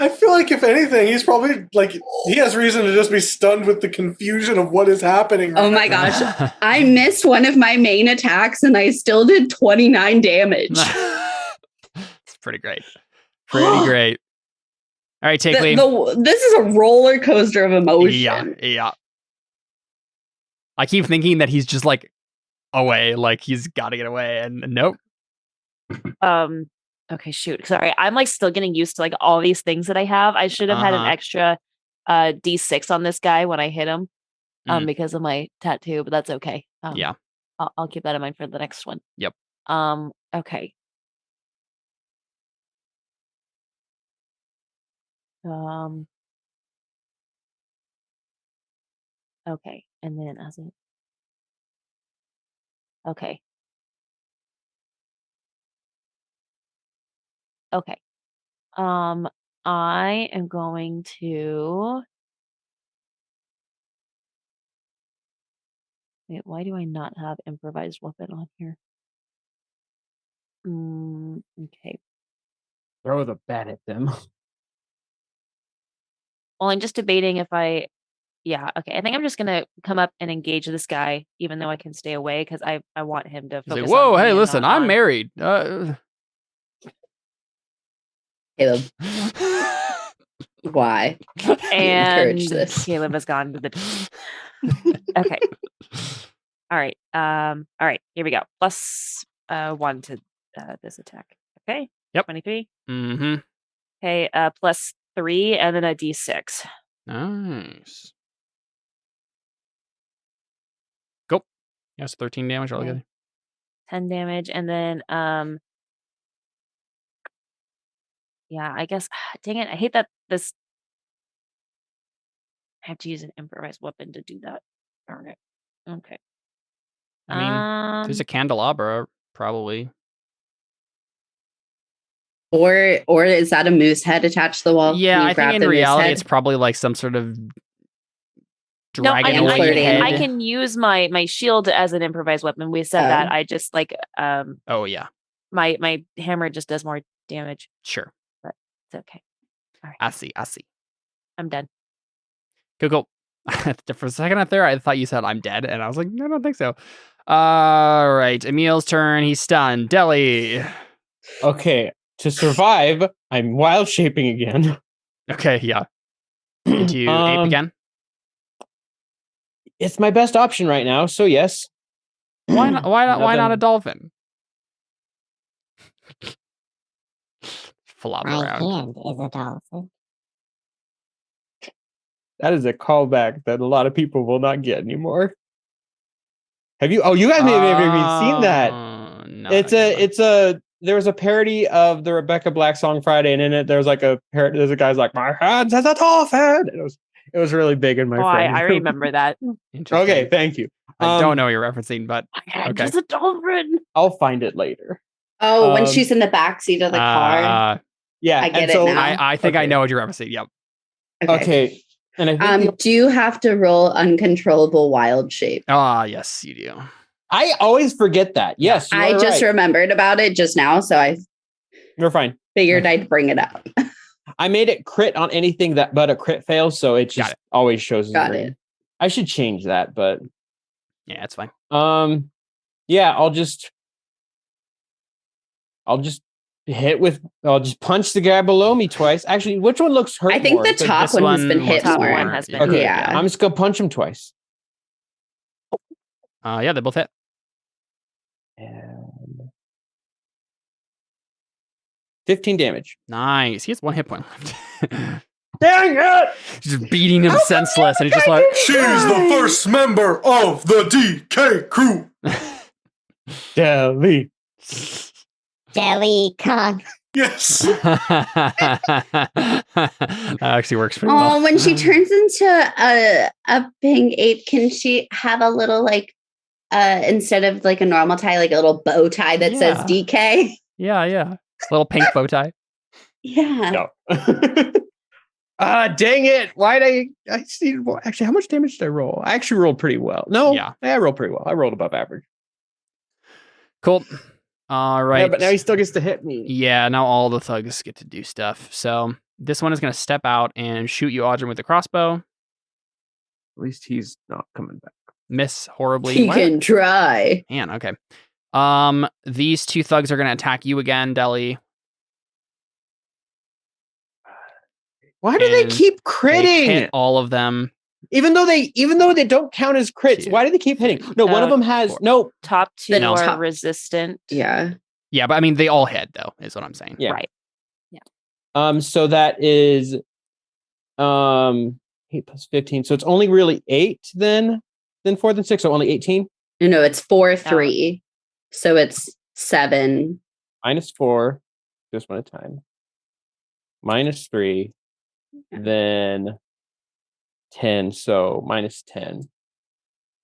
I feel like if anything, he's probably like he has reason to just be stunned with the confusion of what is happening. Oh my gosh. I missed one of my main attacks and I still did 29 damage. It's pretty great. Pretty great. All right, take lead. This is a roller coaster of emotion. Yeah. I keep thinking that he's just like away, like he's got to get away, and nope. Okay, shoot. Sorry. I'm like still getting used to like all these things that I have. I should have had an extra D6 on this guy when I hit him, Mhm. because of my tattoo, but that's okay. Yeah. I'll keep that in mind for the next one. Yep. Okay. Okay, and then as it. Okay. Okay. I am going to. Wait, why do I not have improvised weapon on here? Okay. Throw the bat at them. Well, I'm just debating if I. Yeah, okay. I think I'm just gonna come up and engage this guy, even though I can stay away, because I want him to He's focus like, whoa, on me hey, and listen, not I'm on- married. Caleb, why? And encourage this. Caleb has gone to the. Okay. All right. All right. Here we go. Plus 1 to this attack. Okay. Yep. 23. Mm-hmm. Okay. Plus 3 and then a D6. Nice. Go. Yes, 13 damage Okay. altogether. 10 damage, and then yeah, I guess. Dang it! I hate that this. I have to use an improvised weapon to do that. Darn it. Okay. I mean, there's a candelabra, probably. Or is that a moose head attached to the wall? Yeah, Can you I grab think in the moose reality head? it's probably like some sort of No, I dragonoid flirting. head. I can use my shield as an improvised weapon. We said that. I just like Oh yeah, my hammer just does more damage. sure. It's okay. All right, I see. I'm done. Go. For a second out there, I thought you said I'm dead, and I was like, no, I don't think so. All right, Emil's turn. He's stunned. Deli. Okay, to survive, I'm wild shaping again. Okay, yeah. Into ape again. It's my best option right now, so yes. Why not? Why not a dolphin? Flop My around. hand is a dolphin. That is a callback that a lot of people will not get anymore. Have you? Oh, you guys may have even seen that. No, There was a parody of the Rebecca Black song Friday, and in it there's like there's a guy's like, my hands as a dolphin. It was really big in my friend I group. remember that. Interesting. Okay, thank you. I don't know what you're referencing, but okay. Just a dolphin. I'll find it later. Oh, when she's in the back seat of the car. Yeah, I get and it so now. I think I know what you're referencing. Yep. Okay. And I think do you have to roll uncontrollable wild shape? Yes, you do. I always forget that. Yes, I just remembered about it just now, so I You're fine. figured I'd bring it up. I made it crit on anything but a crit fail, so it just always shows. Got it. I should change that, but yeah, it's fine. Yeah, I'll just I'll just punch the guy below me twice. Actually, which one looks hurt? I think more? the top one has been hit top more. one has been Okay, Yeah. I'm just gonna punch him twice. Yeah, they both hit. And 15 damage. Nice. He has 1 hit point left. Dang it! Just beating him senseless, and he's just like, She's the first member of the DK crew. Deli. Deli con. Yes. that actually works pretty well. Oh, when she turns into a pink ape, can she have a little like instead of like a normal tie, like a little bow tie that says DK? Yeah. Little pink bow tie. Yeah. No. Dang it. Why'd I see actually how much damage did I roll? I actually rolled pretty well. No, Yeah. I rolled pretty well. I rolled above average. Cool. All right. Yeah, but now he still gets to hit me. Yeah, now all the thugs get to do stuff. So this one is going to step out and shoot you, Audrey, with the crossbow. At least he's not coming back. Miss horribly. He can try. Man, okay. These 2 thugs are going to attack you again, Deli. Why do they And keep They critting? hit all of them. Even though they don't count as crits, 2, why do they keep hitting? No, one of them has 4. no. Top 2 The are top- resistant. Yeah. Yeah, but I mean, they all hit, though, is what I'm saying. Yeah. Right. So that is 8 plus 15. So it's only really 8 then 4 then 6. So only 18. No, it's 4, 3. So it's 7. Minus 4. Just one at a time. Minus 3. Then 10. So minus 10.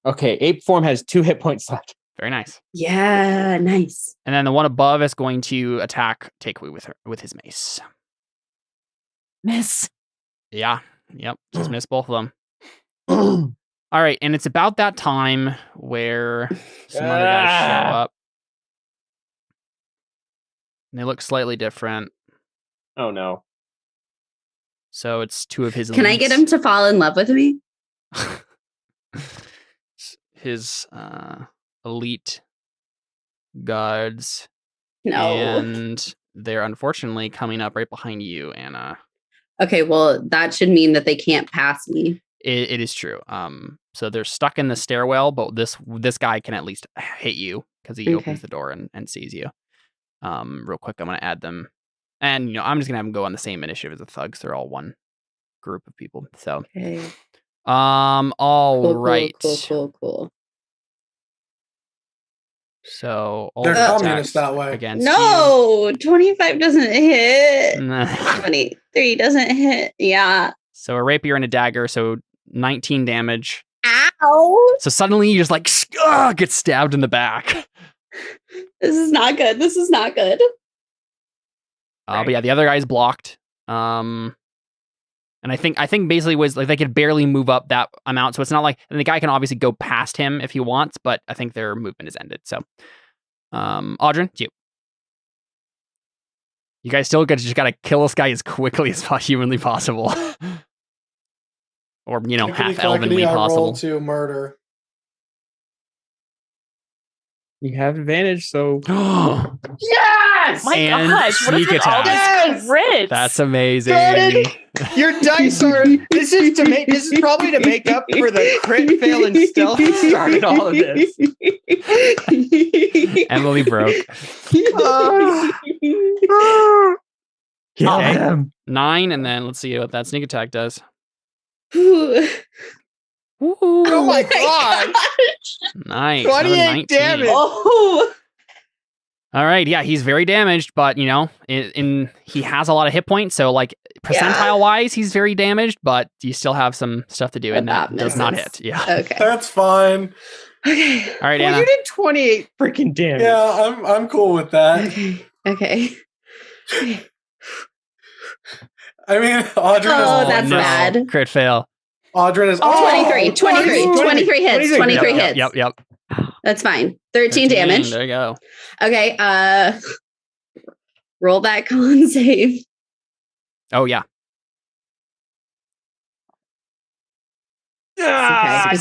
Okay. Ape form has 2 hit points left. Very nice. Yeah, nice. And then the one above is going to attack Takeaway with his mace. Miss. Yeah. Yep. Just missed both of them. All right. And it's about that time where some other guys show up. And they look slightly different. Oh, no. So it's 2 of his Can I get him to fall in love with me? his elite guards. No. And they're unfortunately coming up right behind you, Anna. Okay, well, that should mean that they can't pass me. It is true. So they're stuck in the stairwell, but this guy can at least hit you because he opens the door and sees you. Real quick, I'm gonna add them, and I'm just gonna have them go on the same initiative as the thugs. They're all one group of people. So, Okay. all right. Cool. So all They're the communists attacks that way. against No, 25 doesn't hit. you. 23 doesn't hit. Yeah. So a rapier and a dagger. So 19 damage. Ow. So suddenly you just like get stabbed in the back. This is not good. But yeah, the other guy's blocked. And I think basically was like they could barely move up that amount. So it's not like, and the guy can obviously go past him if he wants, but I think their movement is ended. So, Audryn, it's you. You guys still just gotta kill this guy as quickly as humanly possible, or half elvenly I roll possible. to murder. You have advantage, so Yes. My And gosh, what is sneak with all attack. these crits? That's amazing. Jordan! Your dice are. This is probably to make up for the crit fail and stealth that started all of this. Emily broke. Kill Okay. him. 9, and then let's see what that sneak attack does. Oh my god! Nice. Another 28 19. damage. Oh. All right, yeah, he's very damaged, but he has a lot of hit points, so like percentile wise, he's very damaged, but you still have some stuff to do, and that does not hit. Yeah. Okay. That's fine. Okay. All right, Well, Anna. you did 28 freaking damage. Yeah, I'm cool with that. Okay. I mean, Audryn Oh, is that's bad. Crit fail. Audryn is 23 hits. 23 hits. Yep. That's fine. 13 damage. There you go. Okay. Roll that con save. Oh yeah. Okay.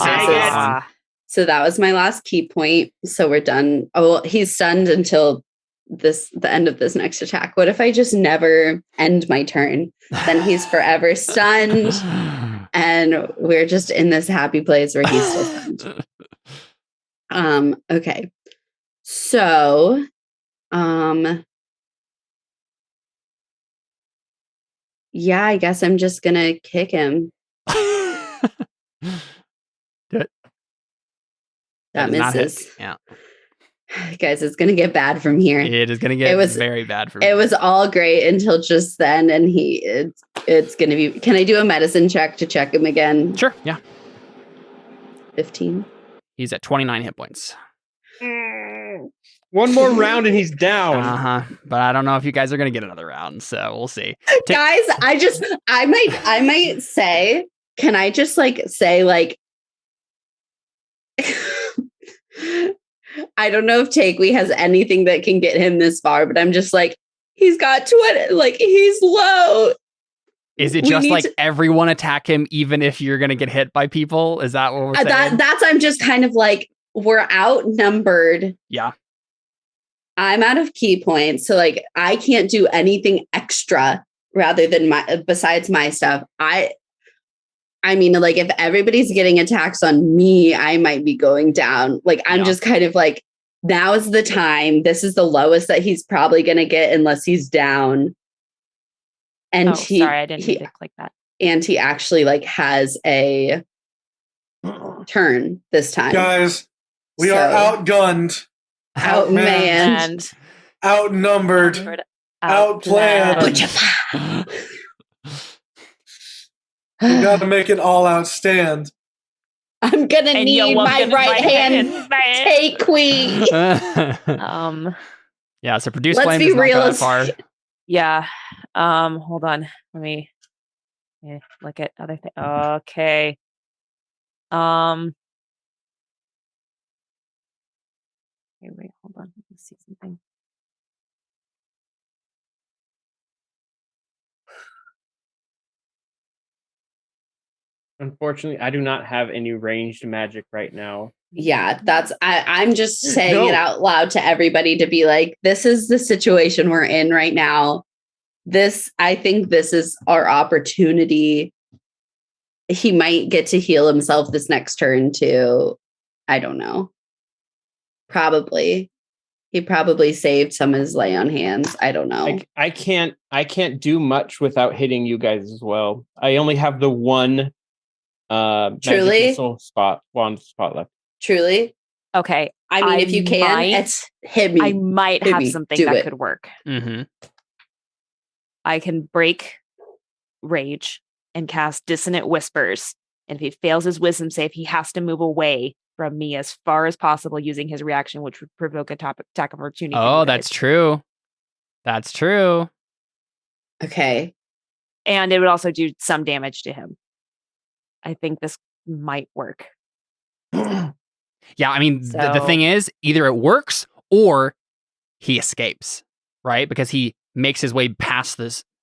So that was my last key point. So we're done. Oh, well, he's stunned until the end of this next attack. What if I just never end my turn? Then he's forever stunned, and we're just in this happy place where he's still stunned. Okay. So, yeah, I guess I'm just gonna kick him. That misses. Yeah. Guys, it's gonna get bad from here. It is gonna get very bad for me. It was all great until just then, and it's gonna be. Can I do a medicine check to check him again? Sure. Yeah. 15. He's at 29 hit points. One more round and he's down. But I don't know if you guys are gonna get another round, so we'll see. Guys, I might say, can I just say I don't know if Takewee has anything that can get him this far, but I'm just he's got 20, he's low. Is it just everyone attack him even if you're gonna get hit by people? Is that what we're saying? I'm just kind of we're outnumbered. Yeah. I'm out of key points, so I can't do anything extra rather than besides my stuff. I mean, if everybody's getting attacks on me, I might be going down. I'm just kind of now is the time. This is the lowest that he's probably going to get unless he's down. And sorry, I didn't mean to click that. and he actually like has a turn this time. Guys, we So- are outgunned, Outmanned. And outnumbered, outplanned. We got to make an all-out stand. I'm gonna And need yo, I'm my gonna- right hand. man. Take queen. Yeah, so produce Let's flame be does not go that realistic. far. Yeah. Hold on. Let me look at other things. Okay. Wait, hold on. Let me see something. Unfortunately, I do not have any ranged magic right now. Yeah, I'm just saying it No. out loud to everybody to be like, this is the situation we're in right now. I think this is our opportunity. He might get to heal himself this next turn too. I don't know. Probably. He probably saved some of his lay on hands. I don't know. I can't do much without hitting you guys as well. I only have the one magic Truly? missile wand spot left. Truly. Okay. I mean, if you can, might- it's hit me. I might Hit have me. something Do that it. could work. Mm-hmm. I can break rage and cast dissonant whispers. And if he fails his wisdom save, he has to move away from me as far as possible using his reaction, which would provoke a attack of opportunity. from Oh, you that's guys. true. That's true. Okay. And it would also do some damage to him. I think this might work. Yeah, I mean, the So- thing is, either it works or he escapes, right? Because he makes his way past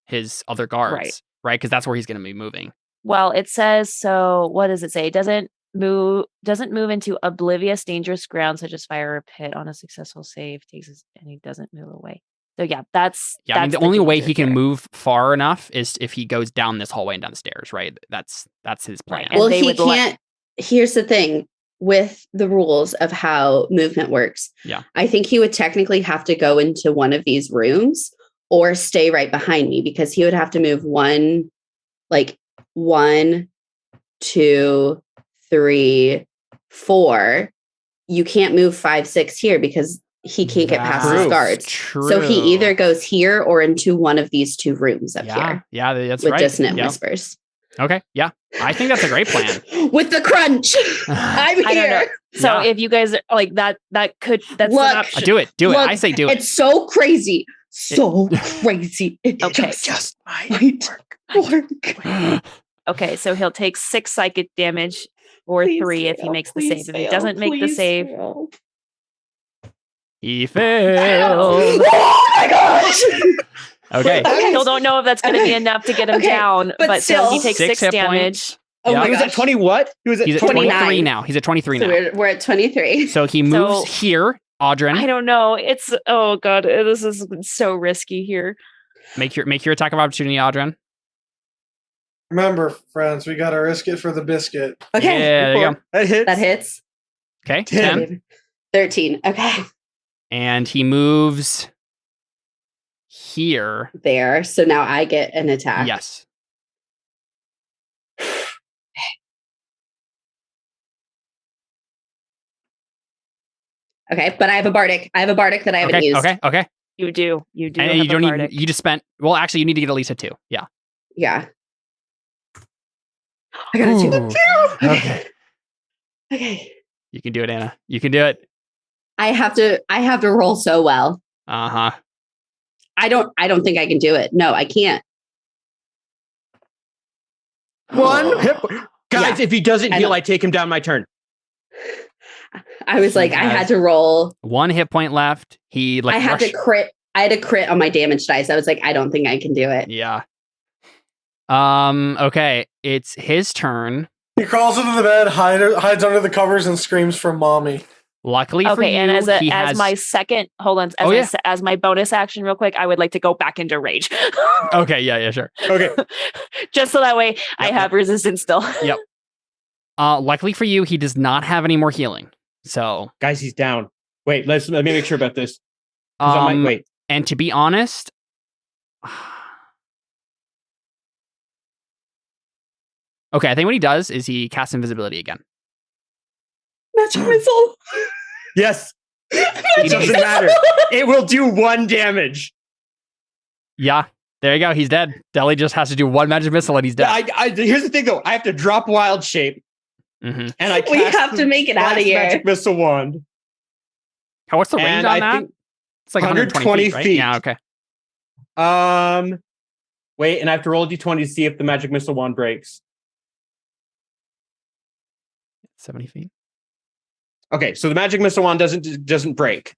his other guards, right? Because that's where he's going to be moving. Well, it says so. What does it say? It doesn't move into oblivious, dangerous ground such as fire or pit on a successful save. And he doesn't move away. So yeah, that's Yeah, I mean, the that's only way danger he can here. move far enough is if he goes down this hallway and down the stairs, right? That's his plan. Right, and Well, they he would let- can't. Here's the thing with the rules of how movement works. Yeah. I think he would technically have to go into one of these rooms or stay right behind me because he would have to move 1, 2, 3, 4. You can't move 5, 6 here because he can't get past his That's guards. True. So he either goes here or into one of these 2 rooms up here Yeah, that's with right. dissonant Yeah. whispers. Okay, yeah. I think that's a great plan. With the crunch. I'm I don't know. here. So Yeah. if you guys are like that's Look, an option. Do it. Look, I say do it. It's so crazy. So crazy. It Okay. just might work. Okay, so he'll take 6 psychic damage or 3 if he makes the save. If he doesn't make the save, He failed. Oh my gosh. Okay. Okay. still don't know if that's going to be enough to get him Okay, down. but But so still- he takes 6 hit damage. points. Oh Yeah. my He was at gosh. 20 what? He was at He's at 29. 23 now. He's at 23 So now. we're at 23. So he moves So- here. Audrin, I don't know. It's oh god, this is so risky here. make your attack of opportunity, Audrin. Remember, friends, we got to risk it for the biscuit. Okay. Yeah, there you go. That hits. That hits. Okay, 10. 10. 13. Okay. And he moves here. There. So now I get an attack. Yes. Okay. But I have a bardic. I have a bardic that I haven't Okay, used. okay. You do. And have you a don't bardic. need. You just spent. Well, actually, you need to get at least a 2. Yeah. Yeah. I got a 2. Ooh. Okay. Okay. You can do it, Anna. You can do it. I have to roll so well. Uh-huh. I don't think I can do it. No, I can't. One hit. Guys, Yeah. if he doesn't I heal, know. I take him down my turn. I was like, I had to roll. 1 hit point left. He like I had to crit. I had to crit on my damage dice. I was like, I don't think I can do it. Yeah. Okay. It's his turn. He crawls into the bed, hides under the covers, and screams for mommy. Luckily for Okay, you, and he has. my second, hold on, Oh, yeah. as my bonus action, real quick, I would like to go back into rage, Okay. Yeah. Sure. Okay. just so that way I Yep. have resistance still. Yep. Luckily for you, he does not have any more healing. So, Guys, he's down. Wait, let me make sure about this. 'Cause I might wait. And to be honest, Okay, I think what he does is he casts invisibility again. Magic missile. Yes. It doesn't matter. It will do 1 damage. Yeah, there you go. He's dead. Deli just has to do 1 magic missile and he's dead. Here's the thing, though. I have to drop wild shape, Mhm. and I We cast have to the make it out of last here. magic missile wand. What's the range And on I that? think It's like 120 feet, right? Yeah, okay. Wait, and I have to roll a d20 to see if the magic missile wand breaks. 70 feet. Okay, so the magic missile wand doesn't break.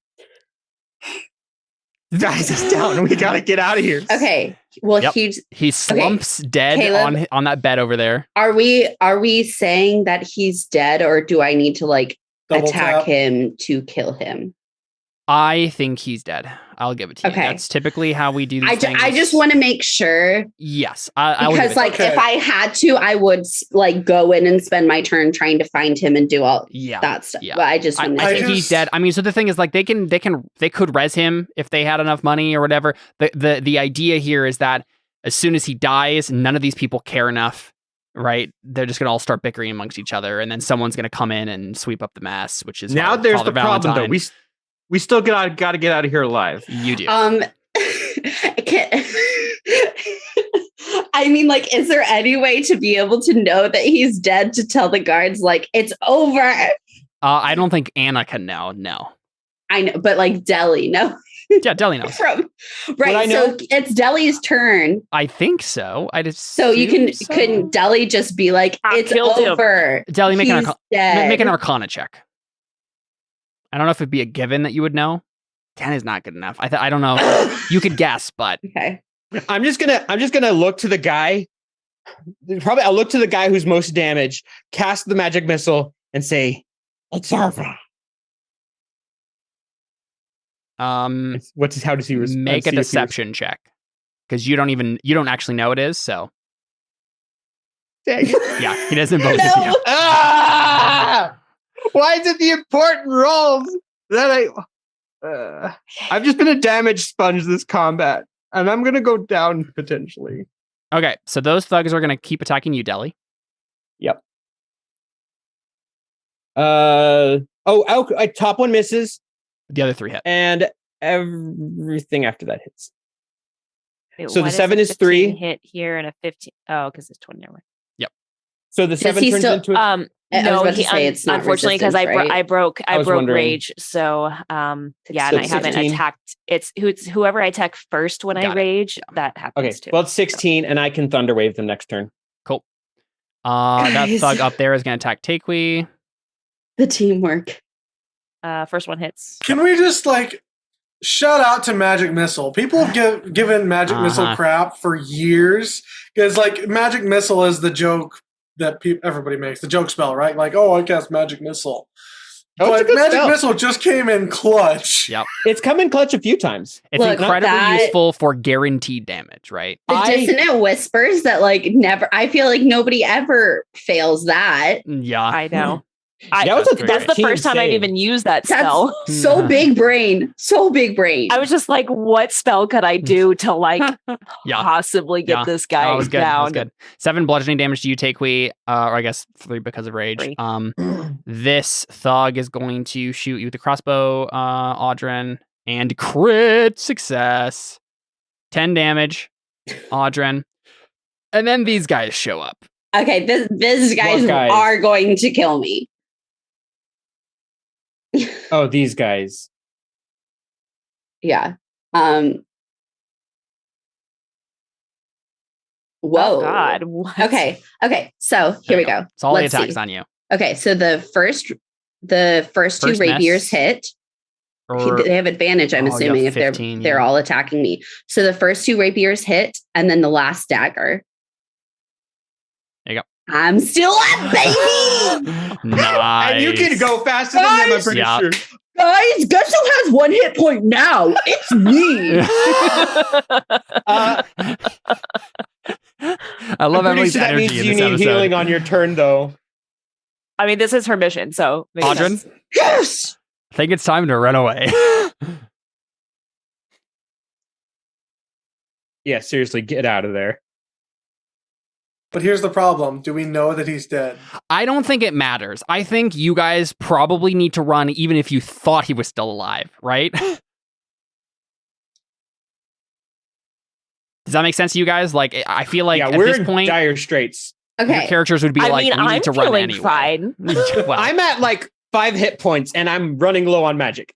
Guys, it's down. We gotta get out of here. Okay. Well, Yep. He slumps dead Caleb, on that bed over there. are we saying that he's dead, or do I need to like Double attack tap. him to kill him? I think he's dead. I'll give it to you. Okay. That's typically how we do these things. I just want to make sure, Yes, I'll give because it like Okay. if I had to, I would like go in and spend my turn trying to find him and do all yeah. that stuff. yeah. But I just want I to. think he's dead. I mean, so the thing is, like, they could res him if they had enough money or whatever. The idea here is that as soon as he dies, none of these people care enough, right? They're just gonna all start bickering amongst each other, and then someone's gonna come in and sweep up the mess, which is Now there's Father the problem, Valentine. though. We still got to get out of here alive. You do. I mean, like, is there any way to be able to know that he's dead to tell the guards like it's over? I don't think Anna can know. No. I know, but like Deli, no. Yeah, Deli knows. From I right, know? so it's Deli's turn. I think so. I just So you can Deli just be like, I it's killed him. over. Deli make He's dead. make an Arcana check. I don't know if it'd be a given that you would know. 10 is not good enough. I don't know. You could guess, but Okay. I'm just gonna look to the guy. I'll look to the guy who's most damaged, cast the magic missile, and say, It's over. how does he respond? make a deception check because you don't actually know it is. So Dang it. yeah, he doesn't vote No. with you. Ah! Why is it the important rolls that I've just been a damage sponge this combat, and I'm gonna go down potentially. Okay, so those thugs are gonna keep attacking you, Deli. Top one misses, The other 3 hit. and everything after that hits. Wait, So the why does 7 a is 15 3. hit here and a 15. Oh, because it's 20. Never mind. So the 7 he turns still- into a I was No, about to say it's not unfortunately because resistance, right? I broke was wondering. rage. So yeah, So and I haven't 16. attacked. It's whoever I attack first when I Got it. rage that okay. happens too. Well, it's 16, and I can thunder wave them next turn. Cool. That Guys. thug up there is gonna attack Takui. The teamwork. First one hits. Can we just like shout out to Magic Missile? People have given Magic Missile Uh-huh. crap for years because like Magic Missile is the joke that everybody makes, the joke spell, right? Like, oh, I cast Magic Missile. Oh, it's a But good Magic spell. Missile just came in clutch. Yep. It's come in clutch a few times. It's Look, incredibly that- useful for guaranteed damage, right? The dissonant whispers that like never. I feel like nobody ever fails that. Yeah. I know. That was That's the Team first time I've save. even used that That's spell. so big brain. So big brain. I was just like, what spell could I do to like Yeah. possibly get Yeah. this guy That was good. That down? was good. 7 bludgeoning damage to you, Takui, or I guess 3 because of rage. 3. This thug is going to shoot you with the crossbow, Audrin, and crit success. 10 damage, Audrin. And then these guys show up. Okay, these guys guys? are going to kill me. Oh, these guys. Yeah. Whoa. Oh God. What? Okay. So here There we you go. It's all Let's the attacks see. on you. Okay, so the first two First rapiers miss. hit. Or, They have advantage, I'm Oh, you have assuming, if 15, they're yeah. all attacking me. So the first 2 rapiers hit, and then the last dagger. There you go. I'm still up, baby. Nice. And you can go faster than them, I'm Guys! pretty Yeah. sure. Guys, guess who has 1 hit point now? It's me. I love I'm pretty Emily's sure that energy means in you this need episode. healing on your turn, though. I mean, this is her mission, so makes Audrin? sense. Yes. I think it's time to run away. Yeah, seriously, get out of there. But here's the problem. Do we know that he's dead? I don't think it matters. I think you guys probably need to run even if you thought he was still alive, right? Does that make sense to you guys? Like, I feel like at we're this in point, dire straits. your Okay. characters would be I like, mean, we need I'm to run feeling anyway. fine. Well, I'm at like 5 hit points and I'm running low on magic.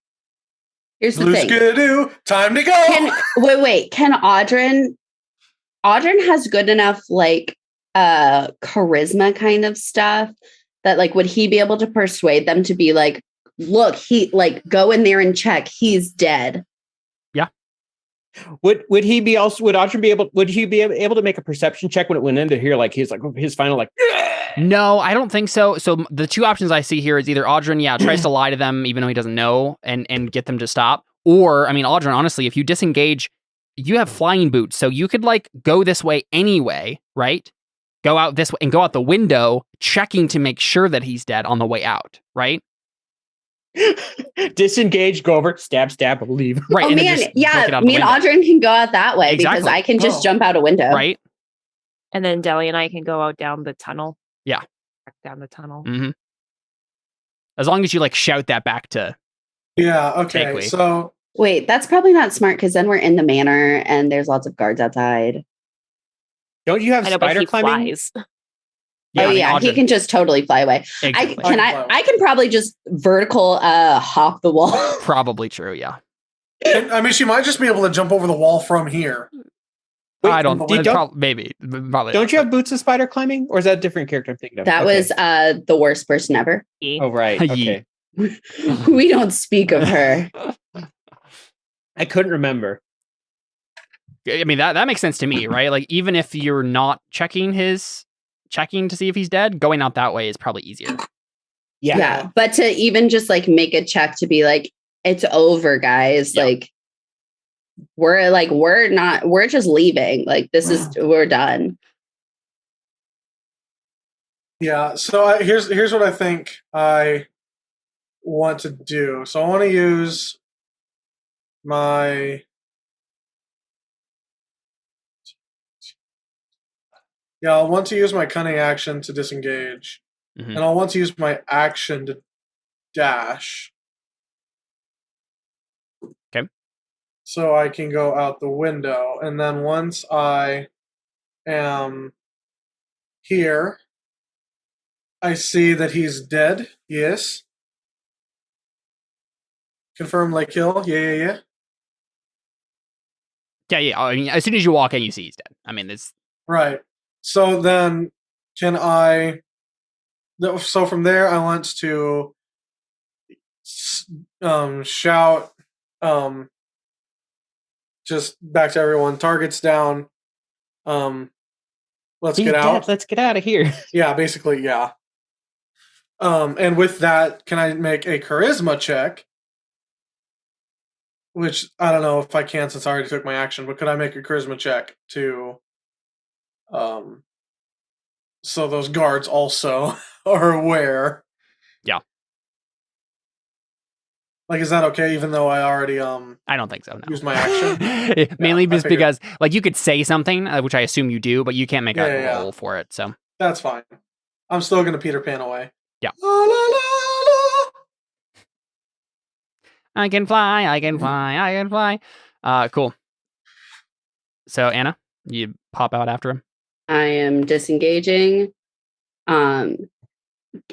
Here's the Blue thing. skidoo, time to go. Wait. Can Audrin has good enough like charisma kind of stuff that like would he be able to persuade them to be like, look, he like go in there and check, he's dead. Would he be also? Would Audrin be able? Would he be able to make a perception check when it went into here? Like he's like his final like. no, I don't think so. So the two options I see here is either Audrin, tries to lie to them even though he doesn't know and get them to stop. Or, I mean, Audrin, honestly, if you disengage, you have flying boots. So you could like go this way anyway, right? Go out this way and go out the window, checking to make sure that he's dead on the way out, right? Disengage, go over, stab, leave. Right. Oh and then man, just book it yeah, out the me and window, Audrin can go out that way because Exactly. I can just Oh. jump out a window. right? And then Deli and I can go out down the tunnel. Yeah. Back down the tunnel. Mm-hmm. As long as you like shout that back to Yeah, okay. Takely. So Wait, that's probably not smart because then we're in the manor and there's lots of guards outside. Don't you have I know, but spider he climbing? flies. Oh yeah, he Audrin- can just totally fly away. exactly. I can probably just vertical hop the wall. Probably true, yeah. I mean, she might just be able to jump over the wall from here. Wait, I don't, you maybe. Probably Don't not. you have boots of spider climbing, or is that a different character I'm thinking of? That Okay. was the worst person ever. Oh right. Okay. We don't speak of her. I couldn't remember. I mean, that makes sense to me, right? Like, even if you're not checking to see if he's dead, going out that way is probably easier. Yeah. But to even just like make a check to be like, it's over, guys. Yeah. Like we're just leaving. Like we're done. Yeah. So here's what I think I want to do. So I want to use my. Yeah, I'll want to use my cunning action to disengage. Mhm. And I'll want to use my action to dash. Okay. So I can go out the window. And then once I am here, I see that he's dead. Yes. Confirm like kill. Yeah. Yeah. I mean, as soon as you walk in, you see he's dead. I mean, it's Right. So then can I... So from there, I want to shout just back to everyone, targets down. Let's He's get out. dead. Let's get out of here. Yeah, basically, yeah. And with that, can I make a charisma check? Which I don't know if I can since I already took my action, but could I make a charisma check to so those guards also are aware? Yeah. Like, is that okay? Even though I already I don't think so. No. used my action. Mainly I just figured. because, like, you could say something, which I assume you do, but you can't make a Yeah. roll for it. So That's fine. I'm still gonna Peter Pan away. Yeah. La, la, la, la. I can fly. I can fly. Cool. So Anna, you pop out after him. I am disengaging.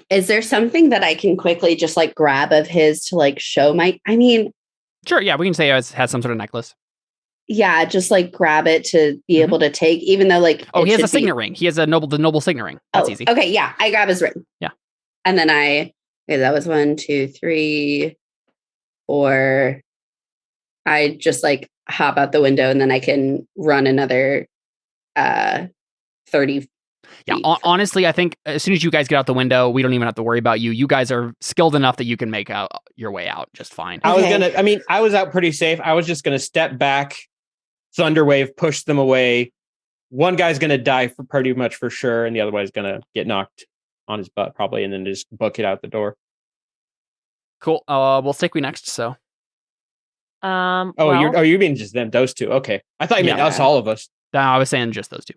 Is there something that I can quickly just like grab of his to like show my? I mean, Sure. Yeah, we can say it has some sort of necklace. yeah, just like grab it to be able to take, even though like Oh, it he has a should be- signet ring. He has the noble signet ring. That's easy. Okay, yeah, I grab his ring. Yeah. And then that was 1, 2, 3, 4. I just like hop out the window and then I can run another 30. Yeah, feet. honestly, I think as soon as you guys get out the window, we don't even have to worry about you. You guys are skilled enough that you can make out your way out just fine. Okay. I was out pretty safe. I was just gonna step back, Thunderwave, push them away. One guy's gonna die for pretty much for sure, and the other guy's gonna get knocked on his butt probably, and then just book it out the door. Cool. We'll stick with next. So You mean just them, those two? Okay, I thought you meant Yeah. us, all of us. I was saying just those two.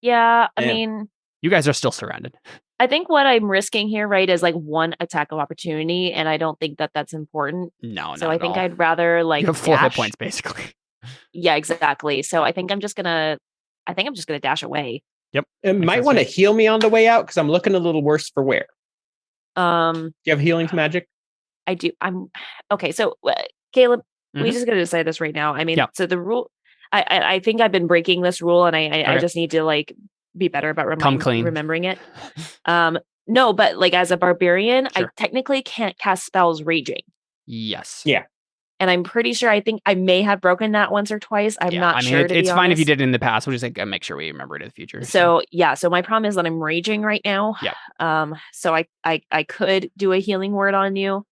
yeah. I Yeah. mean, You guys are still surrounded. I think what I'm risking here, right, is like one attack of opportunity, and I don't think that that's important. No, So not I at think all. I'd rather like You have 4 hit dash. points basically. Yeah, exactly. So I think I'm just gonna dash away. And Makes might sense want to to me. heal me on the way out because I'm looking a little worse for wear. Um, Do you have healing magic? I do. I'm okay. So Caleb, we Mhm. just gotta decide this right now. I mean, Yeah. so the rule. I think I've been breaking this rule, and I Okay. just need to like be better about Come clean. remembering it. No, but like as a barbarian, I Sure. technically can't cast spells raging. Yes. Yeah. And I'm pretty sure I think I may have broken that once or twice. I'm Yeah, not I mean, sure. it's to be fine if you honest. did it in the past. We'll just like make sure we remember it in the future. So yeah, so my problem is that I'm raging right now. Yep. So I could do a healing word on you.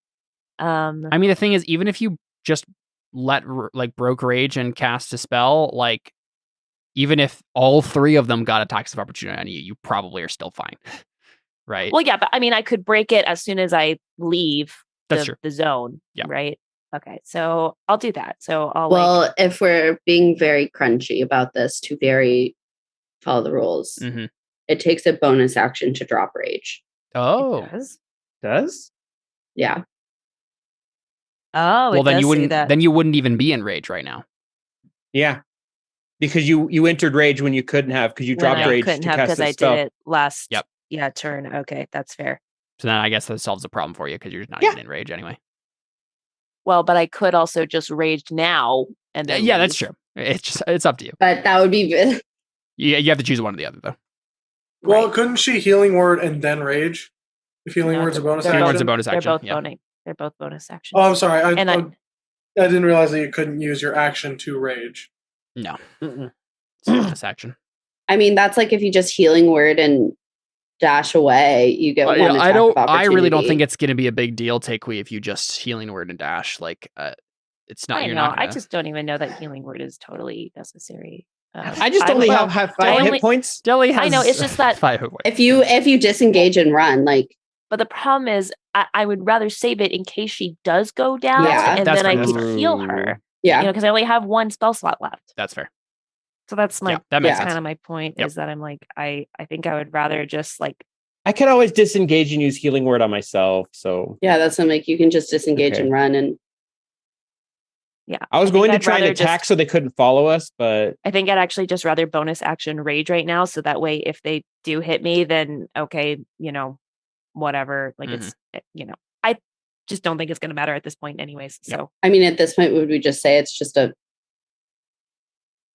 I mean, the thing is, even if you just like broke rage and cast a spell, like even if all 3 of them got attacks of opportunity on you, you probably are still fine, right? Well, yeah, but I mean, I could break it as soon as I leave That's true. the zone. Yeah. Right. Okay. So I'll do that. So I'll Well, if we're being very crunchy about this to follow the rules, Mhm. it takes a bonus action to drop rage. Oh, It does? Does? Yeah. Oh, well, it then does you say wouldn't. that. Then you wouldn't even be in rage right now. Yeah. Because you entered rage when you couldn't have because you when dropped I rage couldn't to have cast because the I spell. did it last. Yep. Yeah, turn. Okay, that's fair. So then I guess that solves the problem for you because you're not Yeah. even in rage anyway. Well, but I could also just rage now and then Yeah, that's leave. true. It's up to you. But that would be You have to choose one or the other though. Well, Right. couldn't she healing word and then rage? If healing No, word's a bonus they're action. Healing word's a bonus They're action. both Yeah. They're both bonus actions. Oh, I'm sorry. And I didn't realize that you couldn't use your action to rage. No, Mm-mm. it's a bonus action. I mean, that's like if you just healing word and dash away, you get one Yeah, attack I of don't. opportunity. I really don't think it's going to be a big deal, Takui, if you just healing word and dash. Like, it's not. I You're know. not. I Gonna, just don't even know that healing word is totally necessary. I just I only will- have I 5 only- hit points. Deli has. I know, it's just that- 5 hit points. if you disengage and run, like But the problem is, I would rather save it in case she does go down, Yeah. and That's then I fair, could that's fair. heal her. yeah, Because I only have one spell slot left. That's fair. So that's my Yeah, that makes Yeah. sense. kind of my point Yep. is that I'm like I think I would rather just like I could always disengage and use healing word on myself. So yeah, that's something like you can just disengage Okay. and run, and I was think going to I'd try and rather attack just- so they couldn't follow us, but I think I'd actually just rather bonus action rage right now, so that way if they do hit me, then okay, whatever. Like it's I just don't think it's going to matter at this point, anyways. Yep. So I mean, at this point, would we just say it's just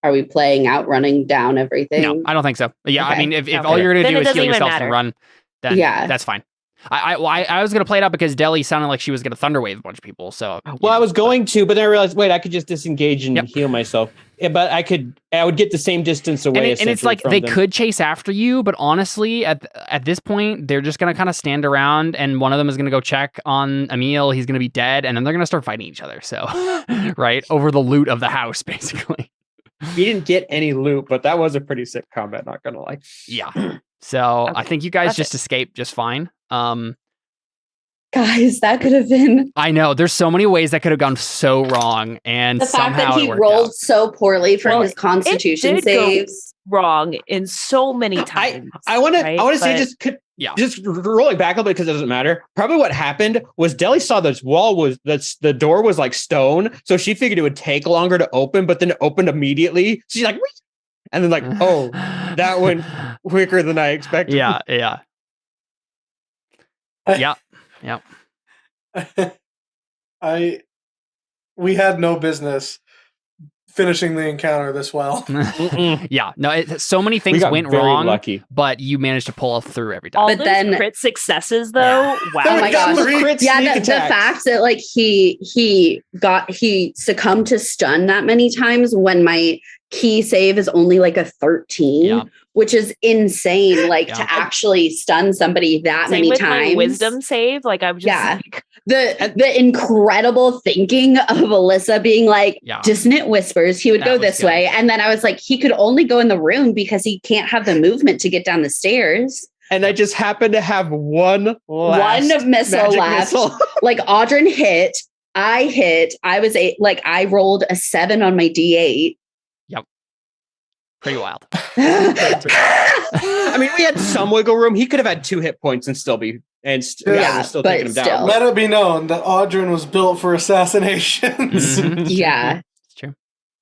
are we playing out, running down everything? No, I don't think so. Yeah, I Okay. mean, if Okay. all you're gonna Then do it is doesn't heal even yourself matter. and run, then Yeah. that's fine. I was gonna play it out because Deli sounded like she was gonna thunderwave a bunch of people. So I was going to, but then I realized, wait, I could just disengage and Yep. heal myself. Yeah, but I would get the same distance away. and it's like from they them. could chase after you, but honestly, at this point, they're just gonna kind of stand around, and one of them is gonna go check on Emil. He's gonna be dead, and then they're gonna start fighting each other. So, right over the loot of the house, basically. We didn't get any loot, but that was a pretty sick combat. Not gonna lie. Yeah. So I Okay, think you guys that's just escaped just fine. Guys, that could have been I know there's so many ways that could have gone so wrong, and the fact somehow that he it worked rolled out. so poorly for Well, his Constitution it did go saves. wrong in so many times. I want to. right? I want to say But- Yeah. just rolling back a little bit because it doesn't matter. Probably what happened was Deli saw this wall was the door was like stone, so she figured it would take longer to open, but then it opened immediately. She's like, "Whee!" And then like, oh, that went quicker than I expected. Yeah, yeah, yeah. We had no business finishing the encounter this well. Yeah, no, so many We things got went very wrong, lucky. but you managed to pull through every time. all But those then- crit successes, though. Yeah. Wow. Oh my gosh. Crit Yeah, sneak the attacks. fact that like he succumbed to stun that many times when my key save is only like a 13, Yeah. which is insane. Like Yeah. to actually stun somebody that Same many with times. my wisdom save. Like I'm just Yeah. like, The incredible thinking of Alyssa being like Yeah. dissonant whispers, he would That go was this good. way. And then I was like, he could only go in the room because he can't have the movement to get down the stairs. And I just happened to have one One missile magic left. missile. Like Audryn hit, I hit, I rolled a 7 on my D8. Yep. Pretty wild. I mean, we had some wiggle room. He could have had 2 hit points and still be Yeah, still but taking him still. down. Let it be known that Audrin was built for assassinations. Mhm. Yeah. It's true.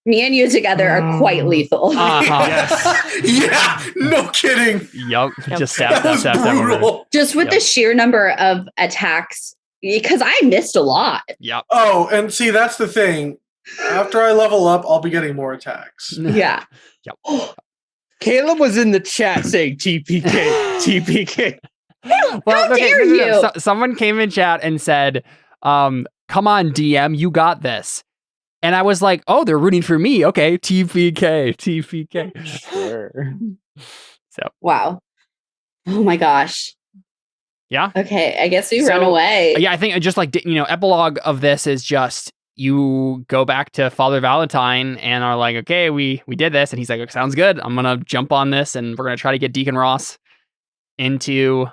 Me and you together are quite lethal. Uh-huh. Yeah, no kidding. Yup. Yep. Just That was brutal. Just with the sheer number of attacks, because I missed a lot. Yep. Oh, and see, that's the thing. After I level up, I'll be getting more attacks. Yeah. Caleb was in the chat saying TPK, TPK. How dare you? Someone came in chat and said, "Come on, DM, you got this." And I was like, "Oh, they're rooting for me. Okay, TPK, TPK." Sure. Wow. Oh my gosh. Yeah. Okay, I guess we So, run away. Yeah, I think just like epilogue of this is just you go back to Father Valentine and are like, "Okay, we did this," and he's like, "Okay, sounds good. I'm gonna jump on this, and we're gonna try to get Deacon Ross into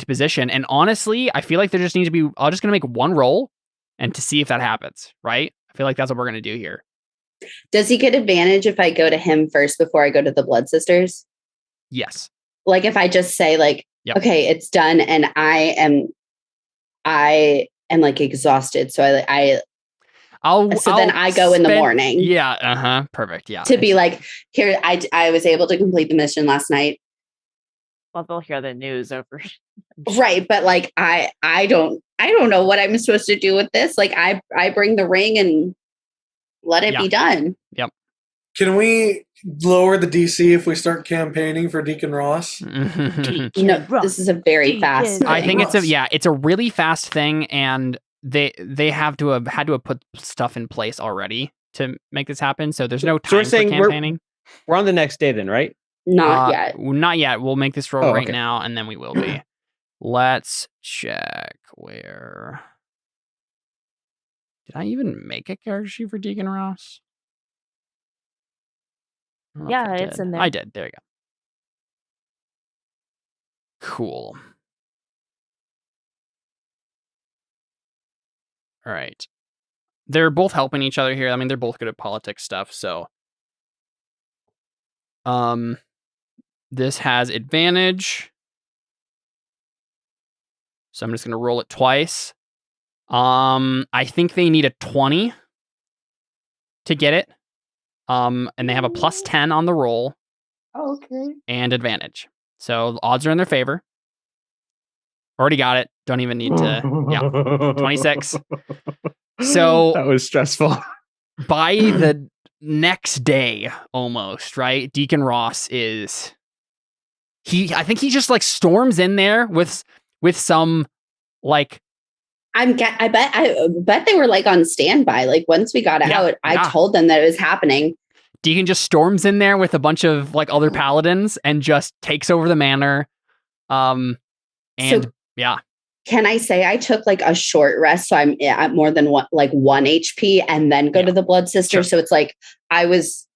position." And honestly, I feel like there just needs to be. I'm just gonna make one roll, and to see if that happens. Right? I feel like that's what we're gonna do here. Does he get advantage if I go to him first before I go to the Blood Sisters? Yes. Like if I just say like, Yep. okay, it's done, and I am like exhausted, so then I go in the morning. Yeah. Perfect. Yeah. To be like, here, I was able to complete the mission last night. Well, they'll hear the news over. Right, but like I don't know what I'm supposed to do with this. Like I bring the ring and let it be done. Can we lower the DC if we start campaigning for Deacon Ross? No, this is a very fast. I think Ross. it's a really fast thing, and they have to have had to have put stuff in place already to make this happen. So there's no time So we're for saying campaigning. we're on the next day then, right? Not yet. Not yet. We'll make this roll right okay. now, and then we will be. Let's check where. Did I even make a character sheet for Deacon Ross? I don't know if Yeah, I it's did. in there. I did. There you go. Cool. All right. They're both helping each other here. I mean, they're both good at politics stuff, so. This has advantage. So I'm just gonna roll it twice. I think they need a 20 to get it. And they have a plus 10 on the roll. Okay. And advantage. So the odds are in their favor. Already got it. Don't even need to. Yeah. 26. So that was stressful. by the next day, almost, right? Deacon Ross is I think he just like storms in there with some like I bet they were like on standby. Like once we got out, I told them that it was happening. Deacon just storms in there with a bunch of like other paladins and just takes over the manor. Can I say I took like a short rest, so I'm at more than one HP, and then go to the Blood Sister. Sure. So it's like I was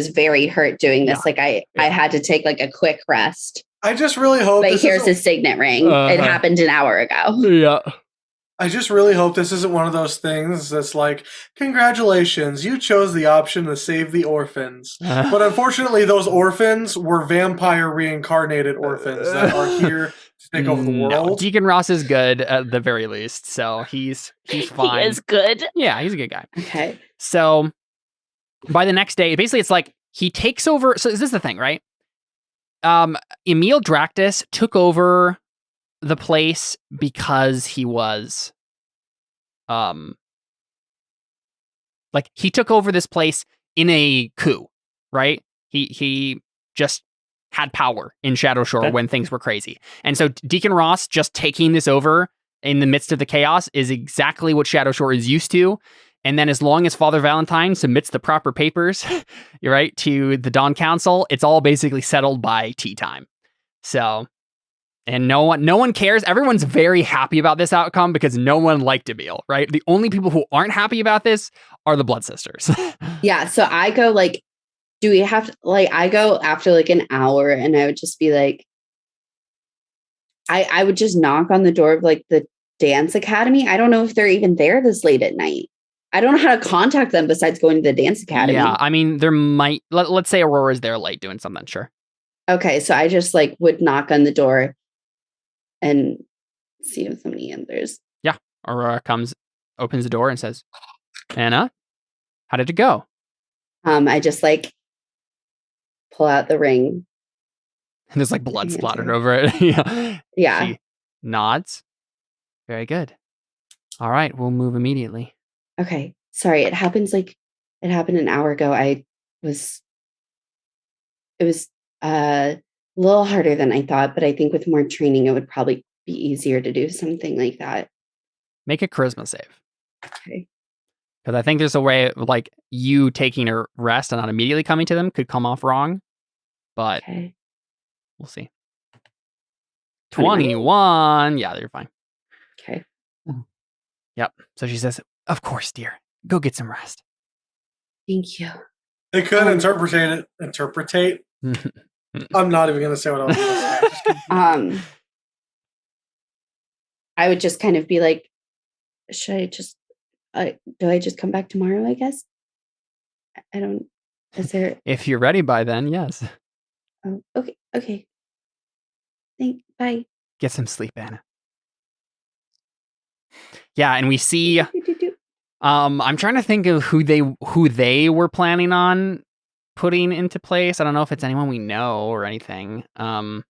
very hurt doing this. Yeah. Like I had to take like a quick rest. I just really hope. But here's his signet ring. It happened an hour ago. Yeah. I just really hope this isn't one of those things that's like, congratulations, you chose the option to save the orphans. But unfortunately, those orphans were vampire reincarnated orphans that are here to take over the world. No, Deacon Ross is good at the very least, so he's fine. He is good. Yeah, he's a good guy. Okay. So by the next day, basically it's like he takes over. So this is the thing, right? Emil Dractus took over the place because he was like he took over this place in a coup, right? He just had power in Shadowshore when things were crazy. And so Deacon Ross just taking this over in the midst of the chaos is exactly what Shadowshore is used to. And then as long as Father Valentine submits the proper papers, right, to the Dawn Council, it's all basically settled by tea time. So, and no one cares. Everyone's very happy about this outcome because no one liked Emil, right? The only people who aren't happy about this are the Blood Sisters. Yeah. So I go like, do we have to, like, I go after like an hour and I would just be like, I would just knock on the door of like the dance academy. I don't know if they're even there this late at night. I don't know how to contact them besides going to the dance academy. Yeah, I mean, there might. Let's say Aurora's there late doing something. Sure. Okay, so I just like would knock on the door and see if somebody answers. Aurora comes, opens the door, and says, "Anna, how did it go?" I just like pull out the ring. And there's like blood Answer. splattered over it. Yeah. Yeah. She nods. Very good. All right, we'll move immediately. Okay. Sorry, it happened an hour ago. It was a little harder than I thought, but I think with more training it would probably be easier to do something like that. Make a charisma save. Okay. Because I think there's a way, like, you taking a rest and not immediately coming to them could come off wrong. But Okay. we'll see. 21. 21. Yeah, you're fine. Okay. Yep. So she says, "Of course, dear. Go get some rest." Thank you. They could interpretate. I'm not even going to say what I was going to say. Just keep- I would just kind of be like, should I just do I just come back tomorrow, I guess? I don't is there If you're ready by then, yes. oh, okay. Bye. Get some sleep, Anna. Yeah, and we see I'm trying to think of who they were planning on putting into place. I don't know if it's anyone we know or anything. 3 kind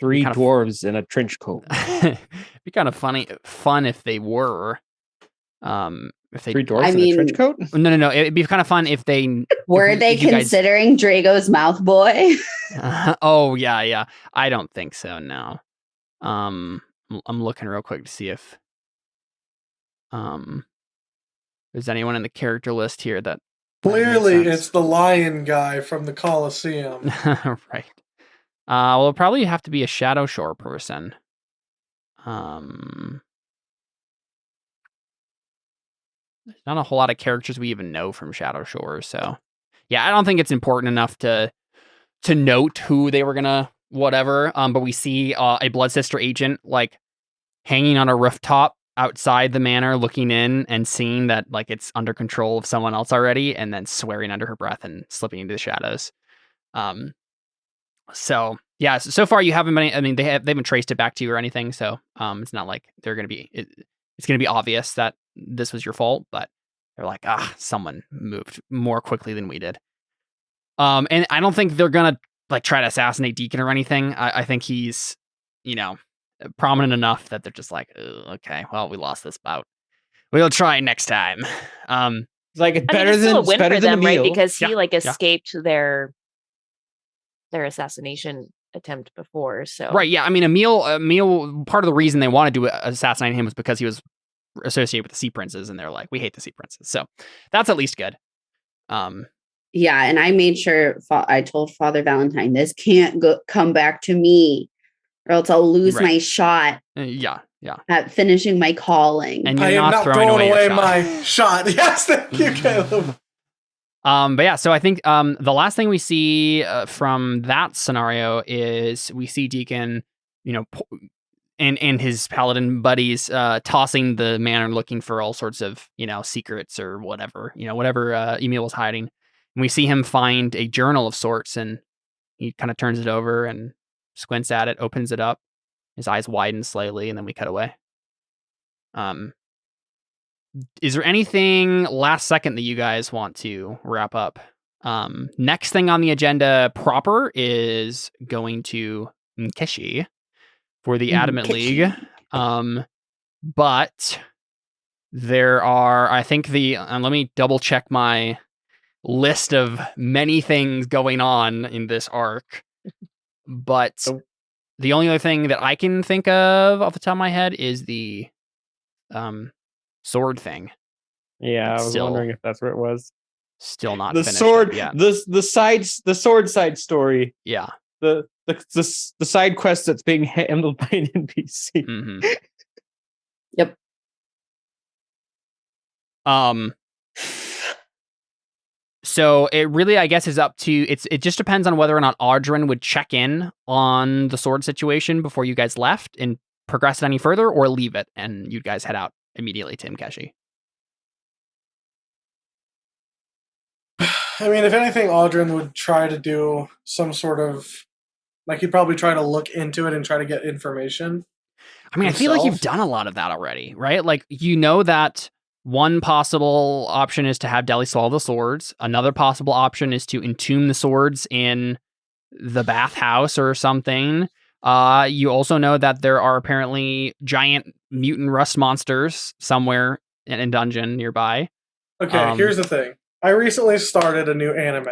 of- dwarves in a trench coat. It'd be kind of fun if they were. If they 3 dwarves I in a mean- trench coat? No. It'd be kind of fun if they Were they if you guys- considering Drago's mouth boy? Oh yeah. I don't think so. No. I'm looking real quick to see if there's anyone in the character list here that Clearly, makes sense. it's the lion guy from the Colosseum. Right. Well, it'll probably have to be a Shadow Shore person. There's not a whole lot of characters we even know from Shadow Shore, so yeah, I don't think it's important enough to note who they were gonna whatever. But we see a Blood Sister agent like hanging on a rooftop outside the manor, looking in and seeing that like it's under control of someone else already, and then swearing under her breath and slipping into the shadows. So yeah, so far you haven't been. I mean, they haven't traced it back to you or anything. So it's not like they're gonna be. It's gonna be obvious that this was your fault, but they're like, someone moved more quickly than we did. And I don't think they're gonna like try to assassinate Deacon or anything. I think he's, prominent enough that they're just like, okay, well, we lost this bout. We'll try next time. It's like it's I mean, better it's still than a win better for than them, a right? meal. Because he Yeah, like yeah. escaped their assassination attempt before. So Right, yeah. I mean, Emil, part of the reason they wanted to assassinate him was because he was associated with the Sea Princes, and they're like, we hate the Sea Princes. So that's at least good. Yeah, and I made sure I told Father Valentine this can't come back to me, or else I'll lose Right. my shot Yeah. at finishing my calling. And I you're am not not throwing away your shot. my shot. Yes, thank you, Caleb. But yeah, so I think the last thing we see from that scenario is we see Deacon, and his paladin buddies tossing the manor, looking for all sorts of secrets or whatever Emil was hiding. And we see him find a journal of sorts, and he kind of turns it over and squints at it, opens it up. His eyes widen slightly, and then we cut away. Is there anything last second that you guys want to wrap up? Next thing on the agenda proper is going to Nkeshi for the Adamant League. But there are, I think let me double check my list of many things going on in this arc. But the only other thing that I can think of off the top of my head is the sword thing. Yeah, I was Still- wondering if that's where it was. Still not The finished sword, yet. the sword side story, Yeah. the side quest that's being handled by an NPC. hmm Yep. So it really, I guess, is up to it just depends on whether or not Audrin would check in on the sword situation before you guys left and progress it any further, or leave it and you guys head out immediately to Nkeshi. I mean, if anything, Audrin would try to do some sort of like he'd probably try to look into it and try to get information. I mean, I feel like you've himself. done a lot of that already, right? Like, you know that one possible option is to have Deli swallow the swords. Another possible option is to entomb the swords in the bathhouse or something. You also know that there are apparently giant mutant rust monsters somewhere in a dungeon nearby. Okay, here's the thing. I recently started a new anime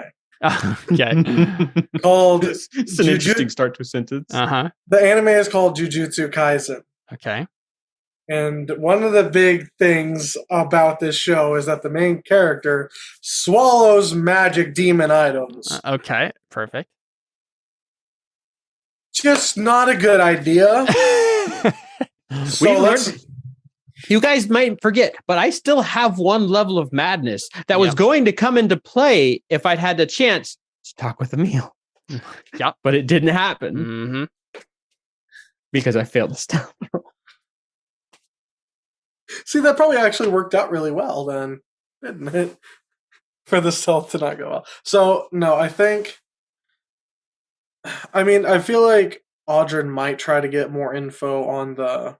Okay. called It's an interesting start to a sentence. Uh-huh. The anime is called Jujutsu Kaisen. Okay. And one of the big things about this show is that the main character swallows magic demon items. Okay. Perfect. Just not a good idea. So We let's. learned. You guys might forget, but I still have one level of madness that was Yep. going to come into play if I'd had the chance to talk with Emil. Yep. But it didn't happen Mm-hmm. because I failed the stealth roll. See, that probably actually worked out really well then, didn't it? For the stealth to not go well. So, no, I think. I mean, I feel like Audrin might try to get more info on the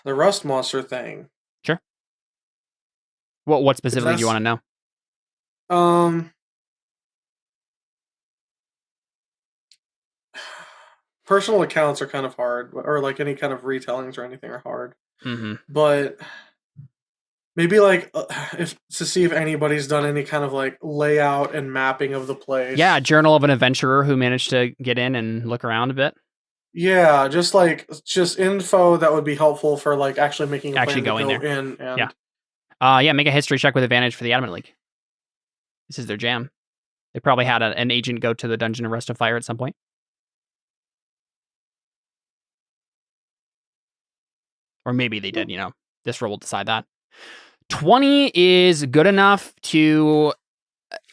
rust monster thing. Sure. What specifically do you that's- want to know? Personal accounts are kind of hard, or like any kind of retellings or anything are hard. Mm-hmm. But maybe like if to see if anybody's done any kind of like layout and mapping of the place. Yeah, Journal of an Adventurer who managed to get in and look around a bit. Yeah, just info that would be helpful for like actually making a Actually plan going to go there. in and Yeah, make a history check with advantage for the Adamant League. This is their jam. They probably had an agent go to the Dungeon of Rust of Fire at some point. Or maybe they did, This roll will decide that. 20 is good enough to...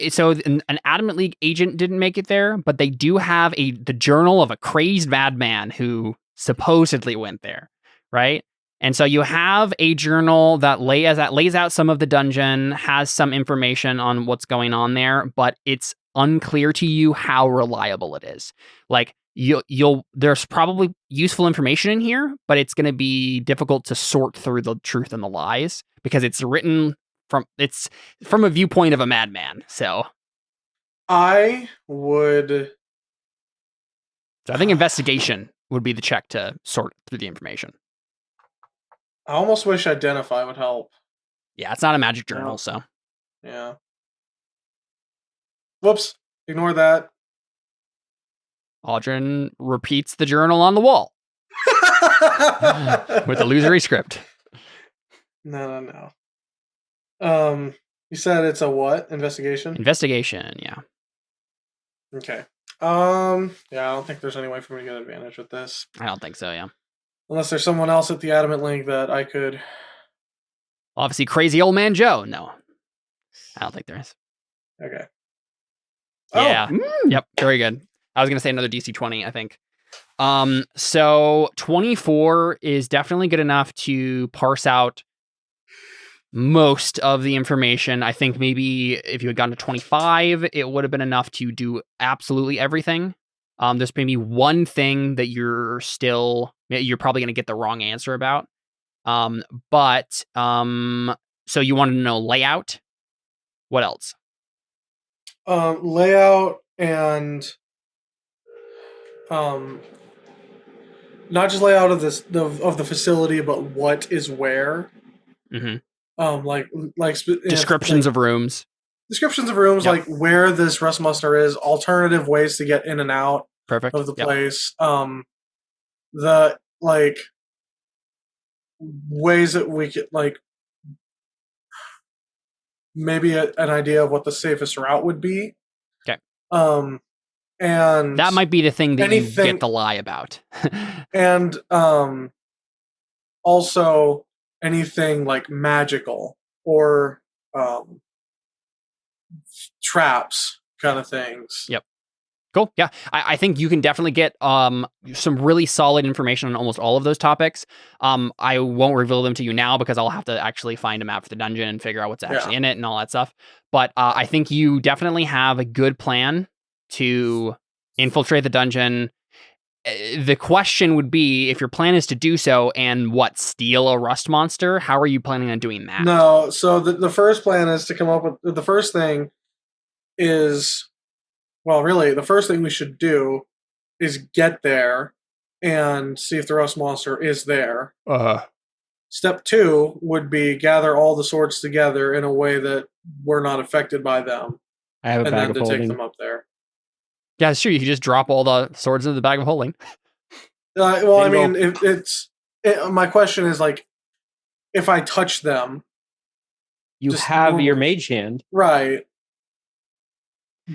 So an Adamant League agent didn't make it there, but they do have the journal of a crazed madman who supposedly went there, right? And so you have a journal that lays out some of the dungeon, has some information on what's going on there, but it's unclear to you how reliable it is. Like there's probably useful information in here, but it's going to be difficult to sort through the truth and the lies because it's written from a viewpoint of a madman. So I think investigation would be the check to sort through the information. almost wish Identify would help. Yeah, it's not a magic journal, so. Yeah. Whoops. Ignore that. Audrin repeats the journal on the wall with a illusory script. No. You said it's a what? Investigation? Investigation, yeah. Okay. Yeah, I don't think there's any way for me to get advantage with this. I don't think so, yeah. Unless there's someone else at the Adamant Link that I could... Obviously, crazy old man Joe. No. I don't think there is. Okay. Yeah. Yep, very good. I was going to say another DC 20, I think. So 24 is definitely good enough to parse out most of the information. I think maybe if you had gotten to 25, it would have been enough to do absolutely everything. There's maybe one thing that you're probably going to get the wrong answer about. So you wanted to know layout. What else? Layout and not just layout of the facility, but what is where. Mm-hmm. Descriptions of rooms. Descriptions of rooms, Yep. like where this rust monster is, alternative ways to get in and out Perfect. of the Yep. place. The like ways that we could like maybe an idea of what the safest route would be. Okay. And that might be the thing that you anything- get the lie about. and also anything like magical or traps kind of things. Yep. Cool. Yeah, I think you can definitely get some really solid information on almost all of those topics. I won't reveal them to you now because I'll have to actually find a map for the dungeon and figure out what's actually in it and all that stuff. But I think you definitely have a good plan to infiltrate the dungeon. The question would be, if your plan is to do so and steal a rust monster, how are you planning on doing that? No, so the first plan is to come up with, the first thing is, well, really, the first thing we should do is get there and see if the rust monster is there. Step 2 would be gather all the swords together in a way that we're not affected by them. I have a and bag then of to holding. take them up there. Yeah, it's true. You can just drop all the swords into the bag of holding. Well, I mean, my question is, like, if I touch them, You just have your normally- mage hand. right?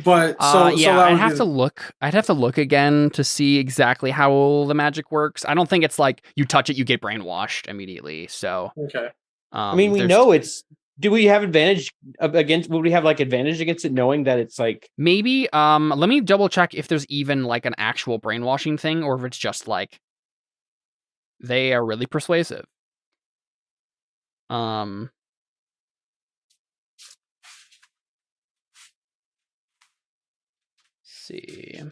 But yeah, that I'd would have be to look. I'd have to look again to see exactly how the magic works. I don't think it's like you touch it, you get brainwashed immediately. So, okay. I mean, we know it's. Do we have advantage against? Would we have like advantage against it, knowing that it's like maybe? Let me double check if there's even like an actual brainwashing thing, or if it's just like they are really persuasive. See.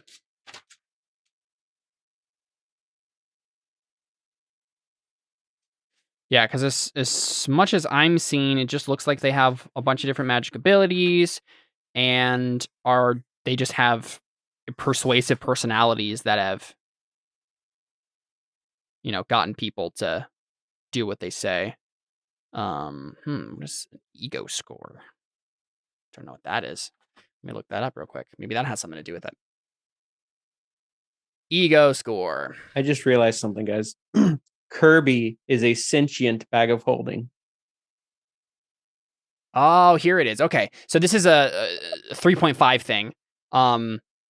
Yeah, because as much as I'm seeing, it just looks like they have a bunch of different magic abilities, and they just have persuasive personalities that have, gotten people to do what they say. What is an ego score? Don't know what that is. Let me look that up real quick. Maybe that has something to do with it. Ego score. I just realized something, guys. Kirby is a sentient bag of holding. Oh, here it is. Okay. So this is a 3.5 thing.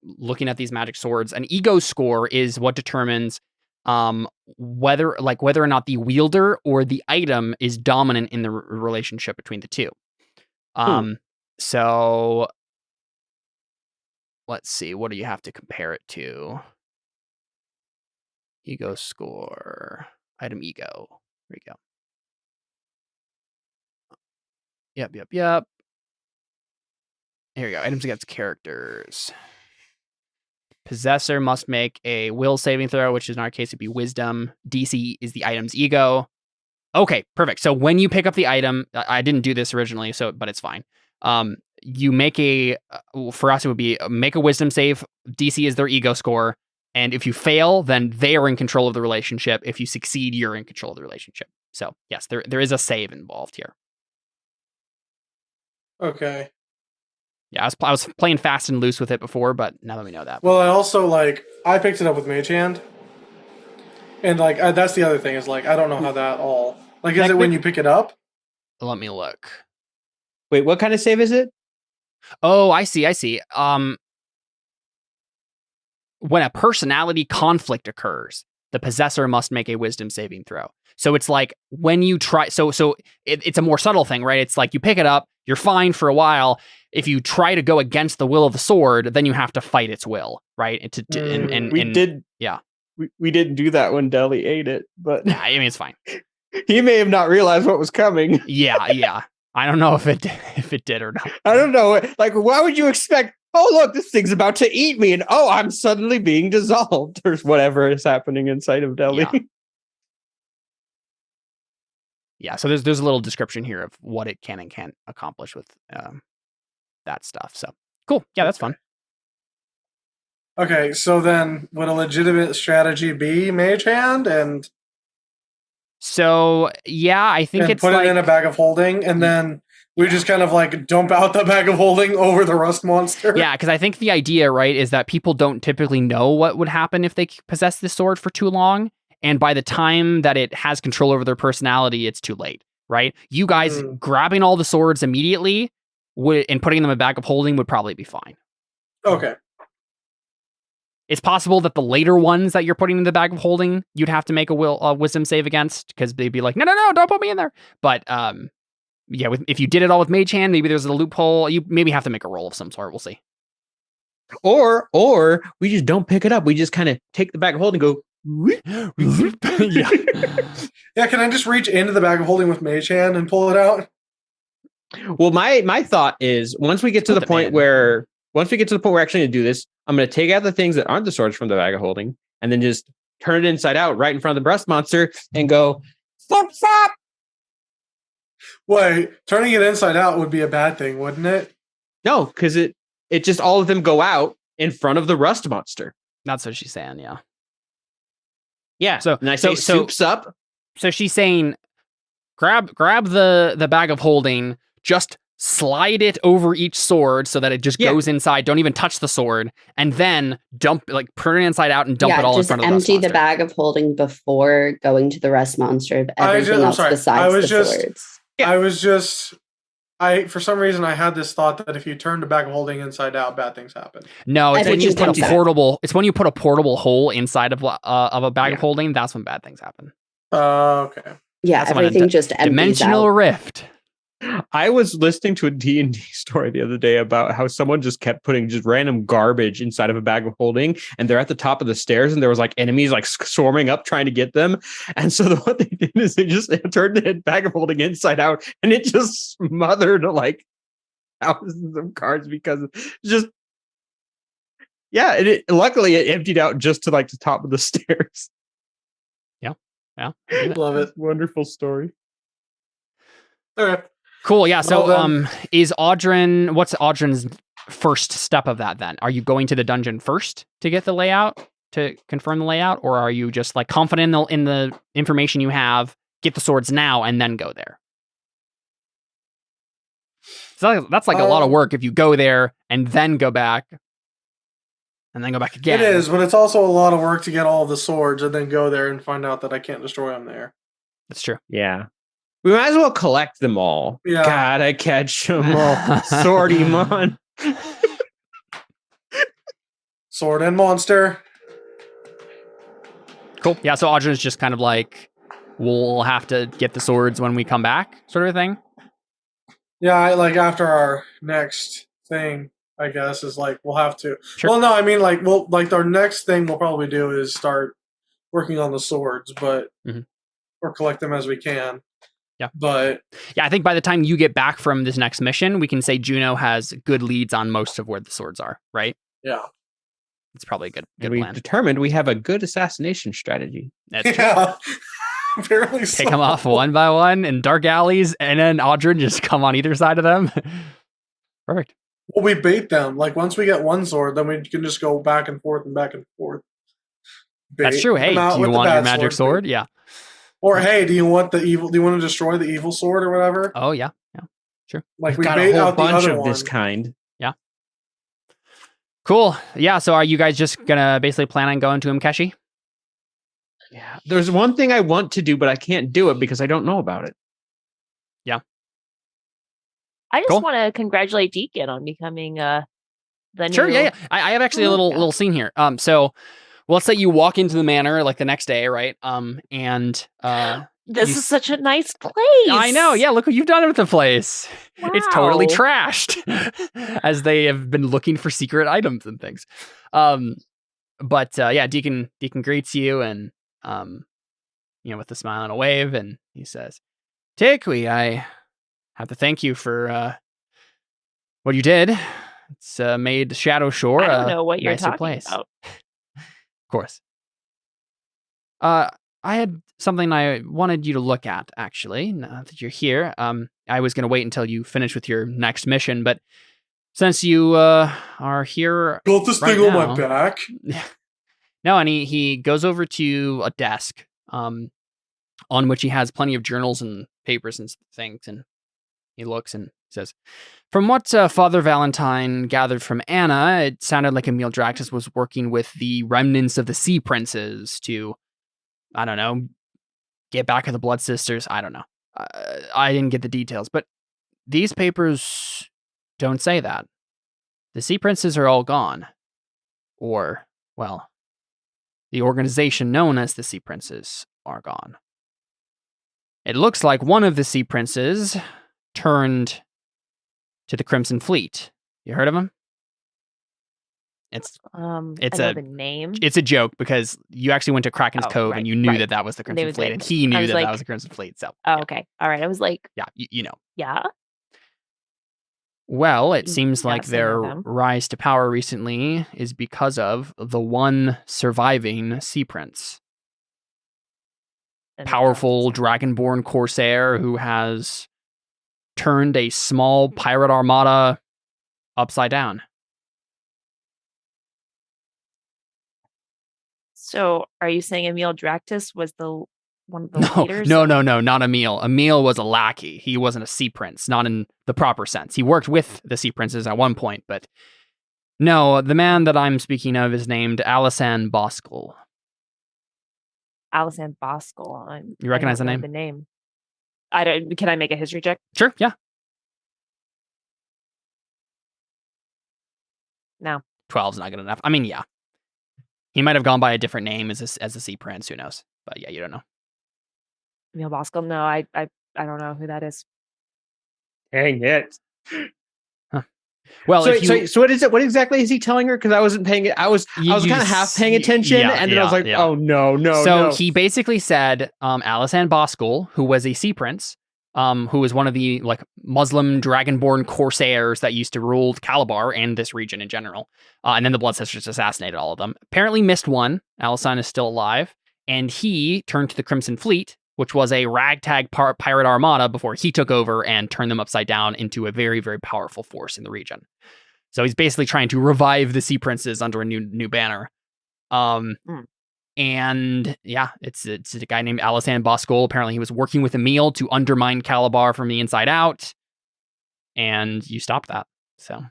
Looking at these magic swords, an ego score is what determines whether or not the wielder or the item is dominant in the relationship between the two. So let's see. What do you have to compare it to? Ego score. Item ego. There we go. Yep. Here we go. Items against characters. Possessor must make a will saving throw, which in our case would be wisdom. DC is the item's ego. Okay, perfect. So when you pick up the item, I didn't do this originally, but it's fine. You make for us it would be make a wisdom save. DC is their ego score. And if you fail, then they are in control of the relationship. If you succeed, you're in control of the relationship. So yes, there is a save involved here. Okay. Yeah, I was playing fast and loose with it before, but now that we know that. Well, I also, I picked it up with Mage Hand. And, that's the other thing is, I don't know how that all... is it when you pick it up? Let me look. Wait, what kind of save is it? Oh, I see. When a personality conflict occurs, the possessor must make a wisdom saving throw. So it's like when you try... So it's a more subtle thing, right? It's like you pick it up, you're fine for a while. If you try to go against the will of the sword, then you have to fight its will, right? We didn't do that when Deli ate it, but yeah, I mean it's fine. He may have not realized what was coming. Yeah. I don't know if it did or not. I don't know. Why would you expect? Oh, look, this thing's about to eat me, and I'm suddenly being dissolved, or whatever is happening inside of Deli. Yeah. Yeah, so there's a little description here of what it can and can't accomplish with that stuff. So cool. Yeah, that's fun. Okay, so then would a legitimate strategy be Mage Hand and so yeah, I think it's put it in a bag of holding, and then we just kind of dump out the bag of holding over the rust monster? Yeah, because I think the idea, right, is that people don't typically know what would happen if they possess this sword for too long. And by the time that it has control over their personality, it's too late, right? You guys grabbing all the swords immediately and putting them in a bag of holding would probably be fine. Okay. It's possible that the later ones that you're putting in the bag of holding, you'd have to make a wisdom save against, because they'd be like, no, don't put me in there. But yeah, if you did it all with Mage Hand, maybe there's a loophole. You maybe have to make a roll of some sort. We'll see. Or we just don't pick it up. We just kind of take the bag of holding and go. Yeah. Yeah, can I just reach into the bag of holding with Mage Hand and pull it out? Well, my thought is once we get to the point where we're actually going to do this, I'm going to take out the things that aren't the swords from the bag of holding and then just turn it inside out right in front of the breast monster and go, stop. Wait, turning it inside out would be a bad thing, wouldn't it? No, because it just all of them go out in front of the rust monster. That's what she's saying, yeah. Yeah. So and I say soups up. So she's saying, grab the bag of holding, just slide it over each sword so that it just goes inside. Don't even touch the sword, and then put it inside out and dump it all in front of the rust monster. Empty the bag of holding before going to the rust monster of everything else besides the swords. For some reason I had this thought that if you turn the bag of holding inside out, bad things happen. No, it's when you put a portable. It's when you put a portable hole inside of a bag of holding. That's when bad things happen. Okay. Yeah, that's everything just empties dimensional out. rift. I was listening to a D&D story the other day about how someone just kept putting just random garbage inside of a bag of holding, and they're at the top of the stairs, and there was enemies swarming up trying to get them. And so what they did is they just turned the bag of holding inside out, and it just smothered thousands of cards because just luckily it emptied out just to the top of the stairs. Yeah, love it. Wonderful story. Okay. Cool. Yeah. So, Well, is Audrin? What's Audrin's first step of that? Then, are you going to the dungeon first to get the layout, to confirm the layout, or are you just confident in the information you have, get the swords now, and then go there? So that's a lot of work if you go there and then go back, and then go back again. It is, but it's also a lot of work to get all of the swords and then go there and find out that I can't destroy them there. That's true. Yeah. We might as well collect them all. Yeah. Gotta catch them all. Swordy mon. Sword and monster. Cool. Yeah. So Audrin is just kind of we'll have to get the swords when we come back, sort of thing. Yeah, after our next thing, I guess, is we'll have to. Sure. Well, no, I mean, our next thing we'll probably do is start working on the swords, but or collect them as we can. Yeah. But yeah, I think by the time you get back from this next mission, we can say Juno has good leads on most of where the swords are, right? Yeah. It's probably a good And plan. we've determined we have a good assassination strategy. That's yeah. Apparently so. Pick them off one by one in dark alleys, and then Audrin just come on either side of them. Perfect. Well, we bait them. Once we get one sword, then we can just go back and forth and back and forth. That's true. Hey, do you want your magic sword? Yeah. Or hey, do you want the evil? Do you want to destroy the evil sword or whatever? Oh yeah, sure. We got bait a whole out the bunch other of one. this kind. Yeah. Cool. Yeah. So are you guys just gonna basically plan on going to Mkeshi? Yeah. There's one thing I want to do, but I can't do it because I don't know about it. Yeah. I just want to congratulate Deacon on becoming the Sure. new. Yeah. I have actually a little scene here. So. Well, let's say you walk into the manor the next day, right? And this is such a nice place. I know. Yeah, look what you've done with the place. Wow. It's totally trashed, as they have been looking for secret items and things. But yeah, Deacon greets you and with a smile and a wave, and he says, "Tikwi, I have to thank you for what you did. It's made Shadow Shore I don't know what you're nicer talking place." about. Of course. I had something I wanted you to look at, actually, now that you're here. I was going to wait until you finish with your next mission, but since you are here... Got this thing on my back. No, and he goes over to a desk on which he has plenty of journals and papers and things, and he looks and says, "From what Father Valentine gathered from Anna, it sounded like Emil Draxus was working with the remnants of the Sea Princes to, I don't know, get back at the Blood Sisters. I don't know. I didn't get the details, but these papers don't say that. The Sea Princes are all gone. Or, well, the organization known as the Sea Princes are gone. It looks like one of the Sea Princes turned to the Crimson Fleet. You heard of him?" It's I It's know a- the name. it's a joke because you actually went to Kraken's Oh, Cove right, and you knew right. that was the Crimson was Fleet, it. and he I knew was that like- was the Crimson Fleet. So Oh, yeah, okay. All right. I was like, yeah, you know. yeah. Well, it seems like Yes, I know their them. rise to power recently is because of the one surviving Sea Prince, And the powerful Johnson. dragonborn corsair who has turned a small pirate armada upside down. So, are you saying Emil Dractus was one of the No, leaders? no, not Emil. Emil was a lackey. He wasn't a sea prince, not in the proper sense. He worked with the sea princes at one point, but no, the man that I'm speaking of is named Alisan Boskel. Alisan Boskel. You recognize I don't the know name? The name. I don't. Can I make a history check? Sure, yeah. No. 12's not good enough. I mean, yeah. He might have gone by a different name as a sea prince. Who knows? But yeah, you don't know. Emil Boskel. No, I don't know who that is. Dang it. Well, So, if you, so what is it? What exactly is he telling her? Because I wasn't paying it. I was You- kind you of half paying s- attention, yeah, and then I was yeah, like, yeah. oh no. so he basically said Alisan Boskel, who was a sea prince, who was one of the like Muslim dragonborn corsairs that used to rule Calabar and this region in general. And then the Blood Sisters assassinated all of them. Apparently missed one. Alisan is still alive. And he turned to the Crimson Fleet, which was a ragtag pirate armada before he took over and turned them upside down into a very, very powerful force in the region. So he's basically trying to revive the Sea Princes under a new banner. And yeah, it's a guy named Alisan Boskel. Apparently he was working with Emil to undermine Calabar from the inside out. And you stopped that. So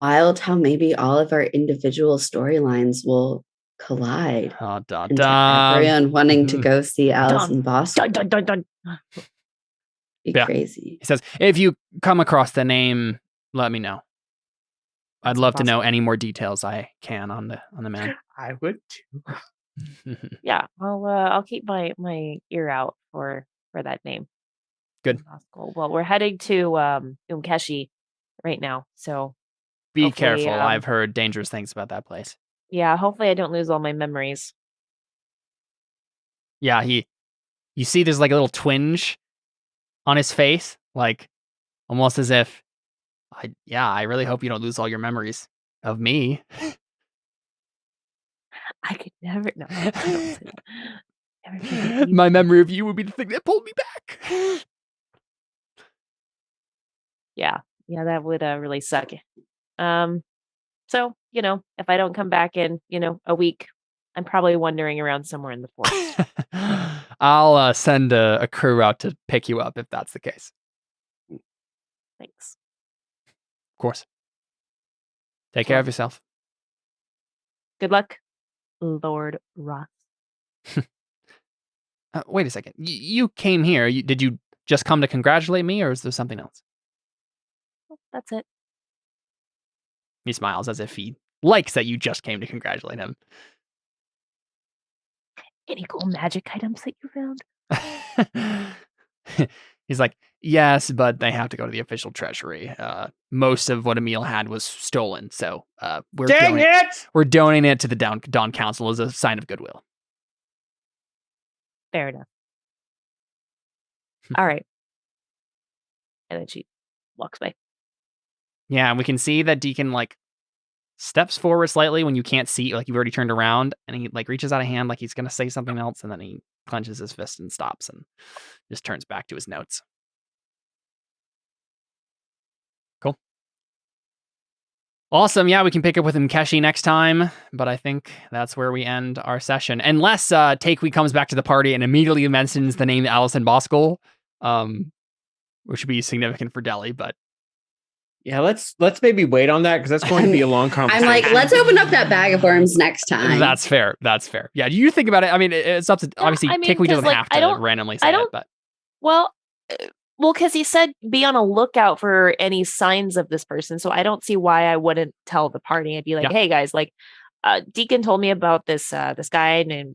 Wild how maybe all of our individual storylines will collide into everyone wanting to go see Alison Boston. Dun dun dun dun. Be Yeah. crazy. He says, if you come across the name, let me know. I'd That's love to know impossible. any more details I can on the man. I would too. Yeah, I'll keep my ear out for that name. Good. Boskel. Well, we're heading to Umkeshi right now, so Be Hopefully, careful. I've heard dangerous things about that place. yeah, hopefully I don't lose all my memories. Yeah, you see there's like a little twinge on his face, like almost as if I really hope you don't lose all your memories of me. I could never. No, don't say that. Never forget you. My memory of you would be the thing that pulled me back. Yeah, that would really suck. So if I don't come back in a week, I'm probably wandering around somewhere in the forest. I'll send a crew out to pick you up if that's the case. Thanks. Of course. Take care of yourself. Good luck, Lord Ross. Wait a second. You came here. Did you just come to congratulate me, or is there something else? That's it. He smiles as if he likes that you just came to congratulate him. Any cool magic items that you found? He's like, yes, but they have to go to the official treasury. Most of what Emil had was stolen, so we're donating it to the Dawn Council as a sign of goodwill. Fair enough. All right. And then she walks by. Yeah, and we can see that Deacon like steps forward slightly when you can't see, like you've already turned around, and he like reaches out a hand like he's gonna say something else, and then he clenches his fist and stops and just turns back to his notes. Cool. Awesome. Yeah, we can pick up with Umkeshi next time, but I think that's where we end our session. Unless Takui comes back to the party and immediately mentions the name Alisan Boskel, which would be significant for Delhi, but Yeah, let's maybe wait on that because that's going to be a long I'm conversation. like, let's open up that bag of worms next time. that's fair. That's fair. Yeah, do you think about it? I mean, it's up to obviously I mean, Takui 'cause, doesn't like, have I to don't- randomly I say it, don't- but Well, because he said be on a lookout for any signs of this person, so I don't see why I wouldn't tell the party. I'd be like, Yeah. hey guys, like, Deacon told me about this guy named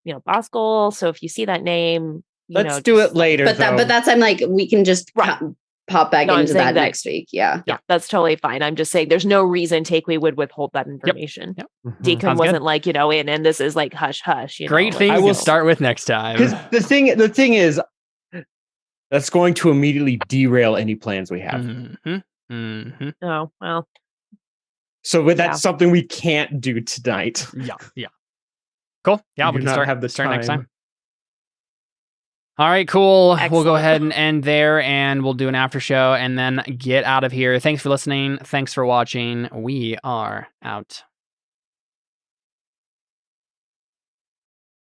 Boskel. So if you see that name, Let's do it later. but that's I'm like, we can just Right. pop back No, I'm into saying that that- next week. Yeah. Yeah, that's totally fine. I'm just saying there's no reason Takeway would withhold that information. Yep. Deacon Sounds wasn't good. like, in, and this is like hush hush. Great like, things I we'll will start with next time. Because the thing is, that's going to immediately derail any plans we have. Oh, well. So that's Yeah. something we can't do tonight. Yeah. Cool. Yeah, We we do can not have the start next time. time. All right, cool. We'll go Excellent. ahead and end there, and we'll do an after show and then get out of here. Thanks for listening. Thanks for watching. We are out.